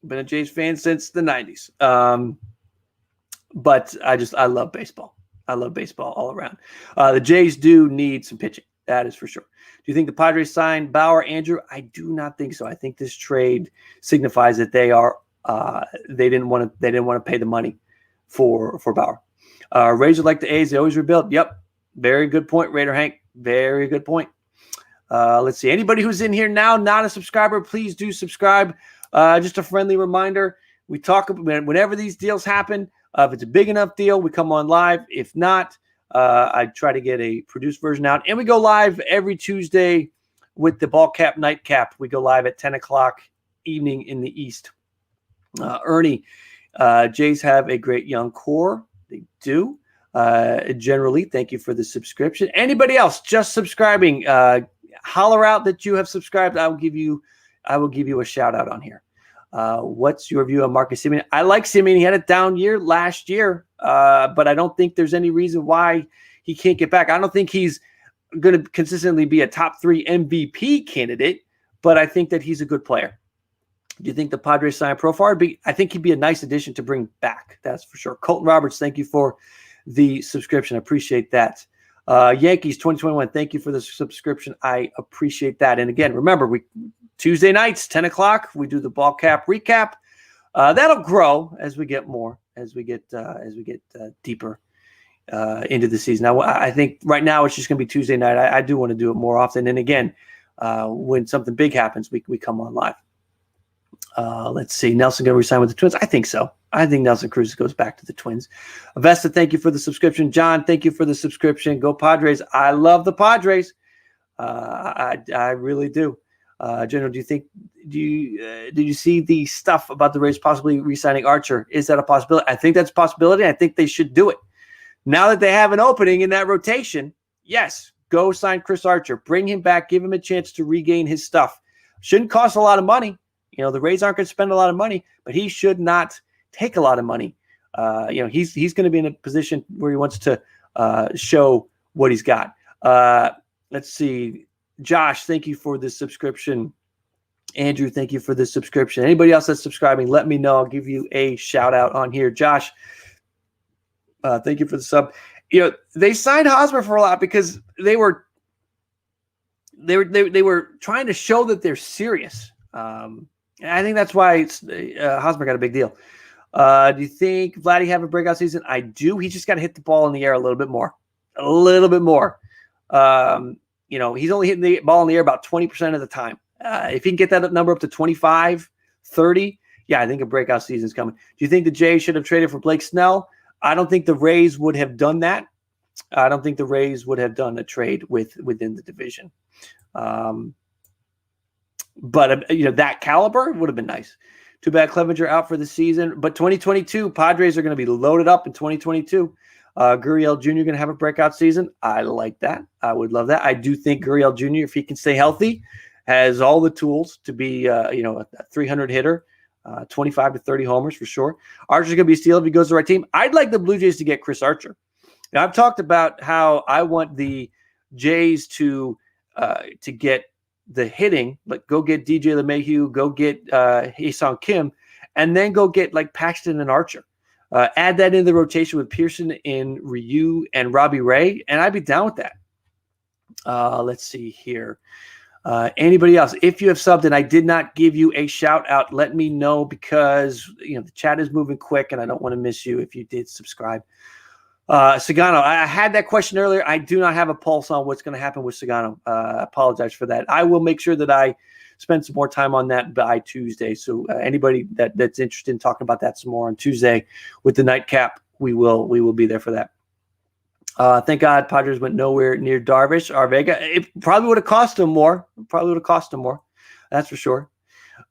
Been a Jays fan since the 90s. But I love baseball. I love baseball all around. The Jays do need some pitching. That is for sure. Do you think the Padres signed Bauer, Andrew? I do not think so. I think this trade signifies that they didn't want to pay the money for Bauer. Rays are like the A's. They always rebuild. Yep. Very good point, Raider Hank. Very good point. Let's see. Anybody who's in here now, not a subscriber, please do subscribe. Just a friendly reminder. We talk about whenever these deals happen. If it's a big enough deal, we come on live. If not, I try to get a produced version out. And we go live every Tuesday with the Ball Cap Nightcap. We go live at 10 o'clock evening in the East. Ernie, Jays have a great young core. They do. Generally, thank you for the subscription. Anybody else just subscribing, holler out that you have subscribed. I will give you a shout out on here. What's your view on Marcus Semien? I like Semien. He had a down year last year, but I don't think there's any reason why he can't get back. I don't think he's going to consistently be a top 3 MVP candidate, but I think that he's a good player. Do you think the Padres sign Profar? I think he'd be a nice addition to bring back. That's for sure. Colton Roberts, thank you for the subscription. I appreciate that. Yankees 2021, thank you for the subscription. I appreciate that. And again, remember, Tuesday nights, 10 o'clock, we do the Ball Cap recap. That'll grow as we get deeper into the season. Now, I think right now it's just going to be Tuesday night. I do want to do it more often. And again, when something big happens, we come on live. Let's see. Nelson going to resign with the Twins? I think so. I think Nelson Cruz goes back to the Twins. Avesta, thank you for the subscription. John, thank you for the subscription. Go Padres. I love the Padres. I really do. General, did you see the stuff about the Rays possibly re-signing Archer? Is that a possibility? I think that's a possibility. I think they should do it. Now that they have an opening in that rotation, yes, go sign Chris Archer. Bring him back. Give him a chance to regain his stuff. Shouldn't cost a lot of money. The Rays aren't going to spend a lot of money, but he should not take a lot of money He's going to be in a position where he wants to show what he's got. Let's see. Josh, thank you for the subscription. Andrew, thank you for the subscription. Anybody else that's subscribing, let me know. I'll give you a shout out on here. Josh, thank you for the sub. They signed Hosmer for a lot because they were trying to show that they're serious. And I think that's why Hosmer got a big deal. Do you think Vladdy have a breakout season? I do. He just got to hit the ball in the air a little bit more. He's only hitting the ball in the air about 20% of the time. If he can get that number up to 25, 30, yeah, I think a breakout season is coming. Do you think the Jays should have traded for Blake Snell? I don't think the Rays would have done that. I don't think the Rays would have done a trade within the division. But that caliber would have been nice. Too bad Clevenger out for the season. But 2022, Padres are going to be loaded up in 2022. Gurriel Jr. going to have a breakout season. I like that. I would love that. I do think Gurriel Jr., if he can stay healthy, has all the tools to be a 300 hitter, 25 to 30 homers for sure. Archer's going to be a steal if he goes to the right team. I'd like the Blue Jays to get Chris Archer. Now, I've talked about how I want the Jays to get the hitting, like go get DJ LeMahieu, go get Ha-Seong Kim, and then go get like Paxton and Archer. Add that in the rotation with Pearson and Ryu and Robbie Ray, and I'd be down with that. Let's see here. Anybody else? If you have subbed and I did not give you a shout out, let me know because the chat is moving quick and I don't want to miss you if you did subscribe. Sagano, I had that question earlier. I do not have a pulse on what's going to happen with Sagano. I apologize for that. I will make sure that I spend some more time on that by Tuesday. So anybody that's interested in talking about that some more on Tuesday with the nightcap, we will be there for that. Thank God Padres went nowhere near Darvish or Vega. It probably would have cost them more. That's for sure.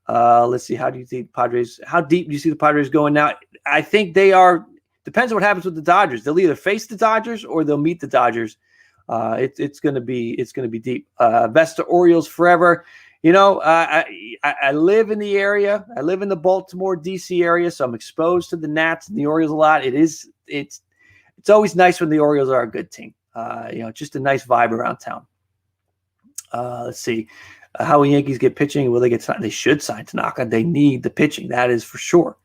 Let's see. How deep do you see the Padres going now? I think they are. Depends on what happens with the Dodgers. They'll either face the Dodgers or they'll meet the Dodgers. It's going to be deep. Vesta Orioles forever. I live in the area. I live in the Baltimore, D.C. area, so I'm exposed to the Nats and the Orioles a lot. It's always nice when the Orioles are a good team. Just a nice vibe around town. Let's see. How will Yankees get pitching? Will they get signed? They should sign Tanaka. They need the pitching. That is for sure.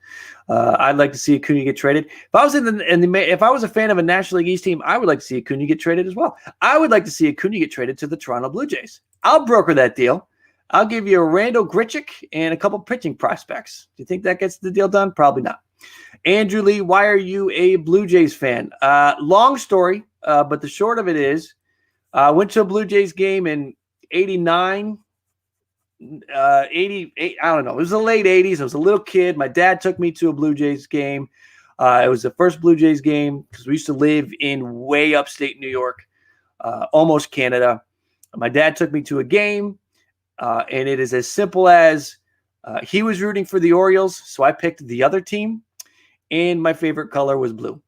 I'd like to see Acuna get traded. If I was if I was a fan of a National League East team, I would like to see Acuna get traded as well. I would like to see Acuna get traded to the Toronto Blue Jays. I'll broker that deal. I'll give you a Randall Grichuk and a couple pitching prospects. Do you think that gets the deal done? Probably not. Andrew Lee, why are you a Blue Jays fan? Long story, but the short of it is I went to a Blue Jays game in 89, 88. I don't know. It was the late 80s. I was a little kid. My dad took me to a Blue Jays game. It was the first Blue Jays game because we used to live in way upstate New York, almost Canada. My dad took me to a game, and it is as simple as he was rooting for the Orioles, so I picked the other team. And my favorite color was blue.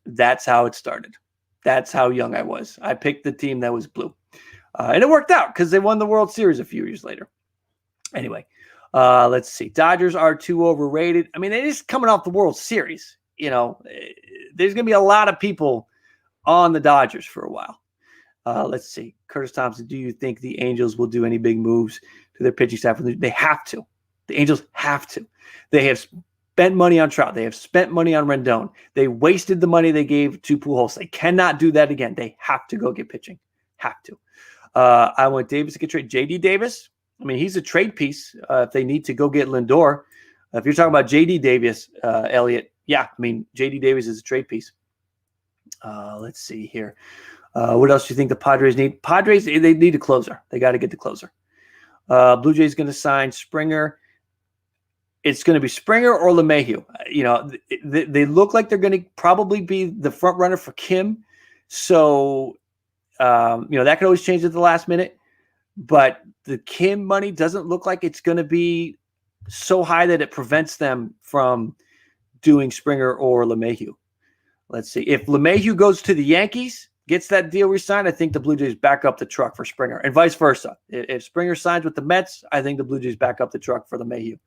That's how it started. That's how young I was. I picked the team that was blue. And it worked out because they won the World Series a few years later. Anyway, let's see. Dodgers are too overrated. I mean, they're just coming off the World Series. There's going to be a lot of people on the Dodgers for a while. Let's see. Curtis Thompson, do you think the Angels will do any big moves to their pitching staff? They have to. The Angels have to. They have spent money on Trout. They have spent money on Rendon. They wasted the money they gave to Pujols. They cannot do that again. They have to go get pitching. Have to. I want Davis to get traded. J.D. Davis, I mean, he's a trade piece if they need to go get Lindor. If you're talking about J.D. Davis, Elliot, yeah, I mean, J.D. Davis is a trade piece. Let's see here. What else do you think the Padres need? Padres, they need a closer. They got to get the closer. Blue Jays going to sign Springer. It's going to be Springer or LeMahieu. They look like they're going to probably be the front runner for Kim. So, that could always change at the last minute. But the Kim money doesn't look like it's going to be so high that it prevents them from doing Springer or LeMahieu. Let's see. If LeMahieu goes to the Yankees, gets that deal re-signed, I think the Blue Jays back up the truck for Springer, and vice versa. If Springer signs with the Mets, I think the Blue Jays back up the truck for LeMahieu.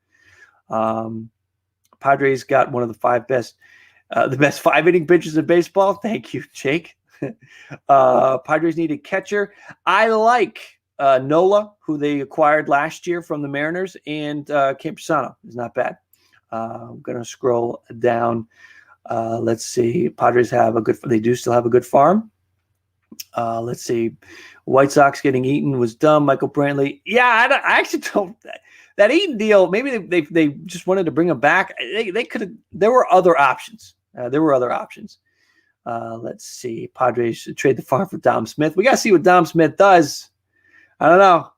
Padres got one of the 5 best The best 5-inning pitchers in baseball. Thank you, Jake. Padres need a catcher. I like Nola, who they acquired last year from the Mariners, and Campusano is not bad. I'm going to scroll down. Let's see. Padres have they do still have a good farm. Let's see. White Sox getting Eaton was dumb. Michael Brantley. Yeah, I actually don't. That Eaton deal, maybe they just wanted to bring him back. They could have. There were other options. Let's see. Padres trade the farm for Dom Smith. We got to see what Dom Smith does. I don't know.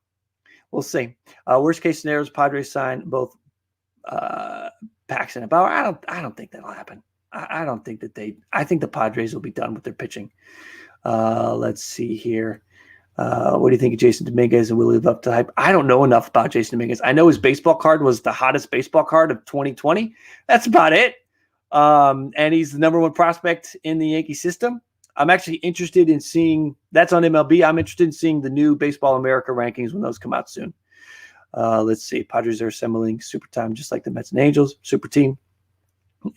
We'll see. Worst case scenarios, Padres sign both Paxton and Bauer. I don't think that'll happen. I don't think that I think the Padres will be done with their pitching. Let's see here. What do you think of Jason Dominguez, and will he live up to hype? I don't know enough about Jason Dominguez. I know his baseball card was the hottest baseball card of 2020. That's about it. And he's the number one prospect in the Yankee system. I'm actually interested in seeing that's on MLB. I'm interested in seeing the new Baseball America rankings when those come out soon. Let's see. Padres are assembling super time just like the Mets and Angels. Super team.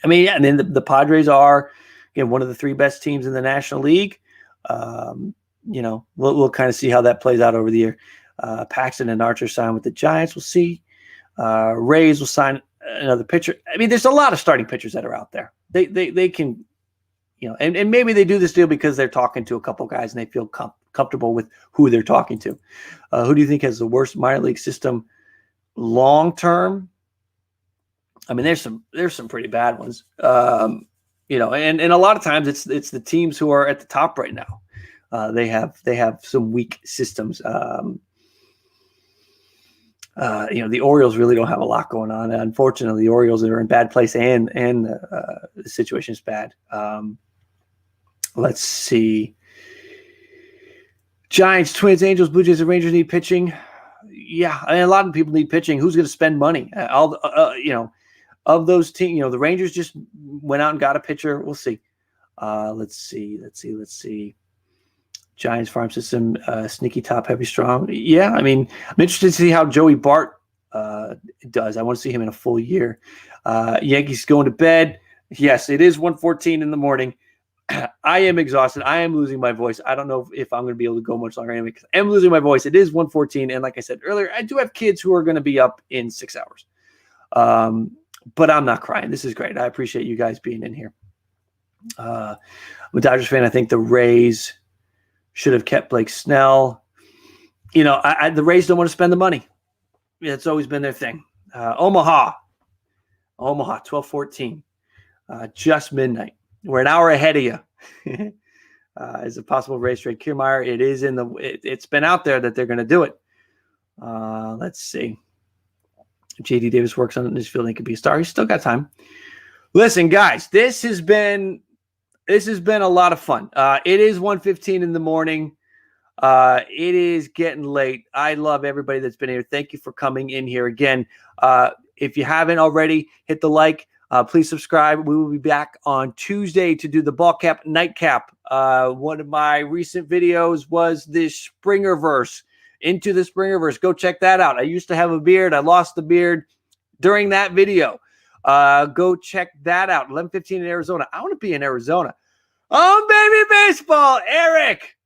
I mean, yeah, and then the Padres are, again, one of the 3 best teams in the National League. We'll kind of see how that plays out over the year. Paxton and Archer sign with the Giants. We'll see. Rays will sign another pitcher. I mean, there's a lot of starting pitchers that are out there. They can, and maybe they do this deal because they're talking to a couple guys and they feel comfortable with who they're talking to. Who do you think has the worst minor league system long term? I mean, there's some pretty bad ones. And a lot of times it's the teams who are at the top right now. They have some weak systems. The Orioles really don't have a lot going on. Unfortunately, the Orioles are in bad place and the situation is bad. Let's see. Giants, Twins, Angels, Blue Jays, and Rangers need pitching. Yeah, I mean, a lot of people need pitching. Who's going to spend money? Of those teams, the Rangers just went out and got a pitcher. We'll see. Let's see. Giants farm system, sneaky top, heavy, strong. Yeah, I mean, I'm interested to see how Joey Bart does. I want to see him in a full year. Yankees going to bed. Yes, it is 1:14 in the morning. I am exhausted. I am losing my voice. I don't know if I'm going to be able to go much longer anyway because I'm losing my voice. It is 1:14, and like I said earlier, I do have kids who are going to be up in 6 hours. But I'm not crying. This is great. I appreciate you guys being in here. I'm a Dodgers fan. I think the Rays should have kept Blake Snell. The Rays don't want to spend the money. It's always been their thing. Omaha, 12:14, just midnight. We're an hour ahead of you. Is it possible Rays trade Kiermaier? It is it's been out there that they're going to do it. Let's see. JD Davis works on this field. He could be a star. He's still got time. Listen, guys, this has been a lot of fun. It is 1:15 in the morning. It is getting late. I love everybody that's been here. Thank you for coming in here again. If you haven't already, hit the like. Please subscribe. We will be back on Tuesday to do the ball cap nightcap. One of my recent videos was this Springerverse, Into the Springerverse. Go check that out. I used to have a beard. I lost the beard during that video. Go check that out. 11:15 in Arizona. I want to be in Arizona. Oh, baby baseball, Eric.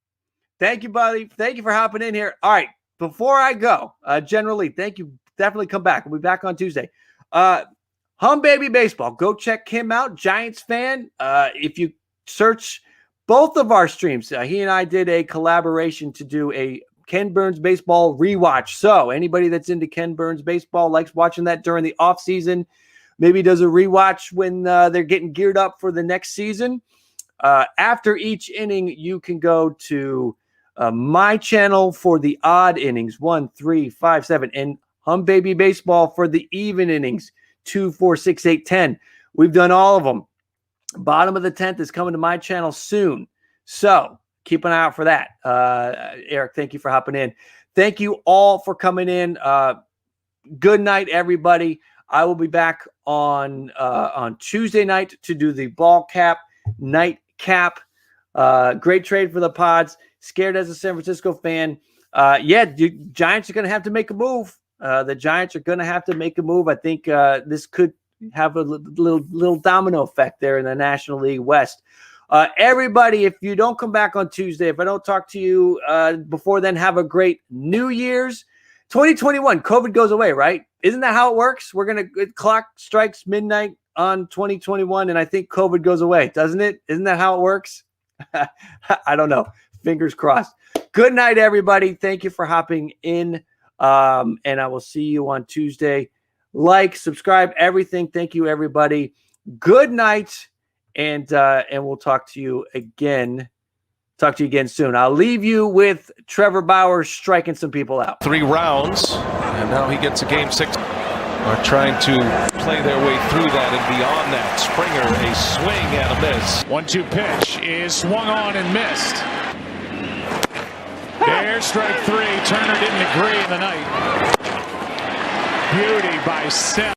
Thank you, buddy. Thank you for hopping in here. All right. Before I go, generally, thank you. Definitely come back. We'll be back on Tuesday. Hum Baby Baseball. Go check him out. Giants fan. If you search both of our streams, he and I did a collaboration to do a Ken Burns baseball rewatch. So anybody that's into Ken Burns baseball, likes watching that during the offseason, maybe does a rewatch when they're getting geared up for the next season. After each inning, you can go to my channel for the odd innings, 1, 3, 5, 7, and Hum Baby Baseball for the even innings, 2, 4, 6, 8, 10. We've done all of them. Bottom of the 10th is coming to my channel soon. So keep an eye out for that. Eric, thank you for hopping in. Thank you all for coming in. Good night, everybody. I will be back on Tuesday night to do the ball cap nightcap. Great trade for the Pods. Scared as a San Francisco fan. Giants are going to have to make a move. The Giants are going to have to make a move. I think this could have a little domino effect there in the National League West. Everybody, if you don't come back on Tuesday, if I don't talk to you before then, have a great New Year's. 2021, COVID goes away, right? Isn't that how it works? Clock strikes midnight on 2021, and I think COVID goes away, doesn't it? Isn't that how it works? I don't know. Fingers crossed. Good night, everybody. Thank you for hopping in, and I will see you on Tuesday. Like, subscribe, everything. Thank you, everybody. Good night, and we'll talk to you again. Talk to you again soon. I'll leave you with Trevor Bauer striking some people out. 3 rounds, and now he gets a game 6. Are trying to play their way through that and beyond that. Springer, a swing and a miss. 1-2 pitch is swung on and missed. There's strike 3. Turner didn't agree in the night. Beauty by Snell.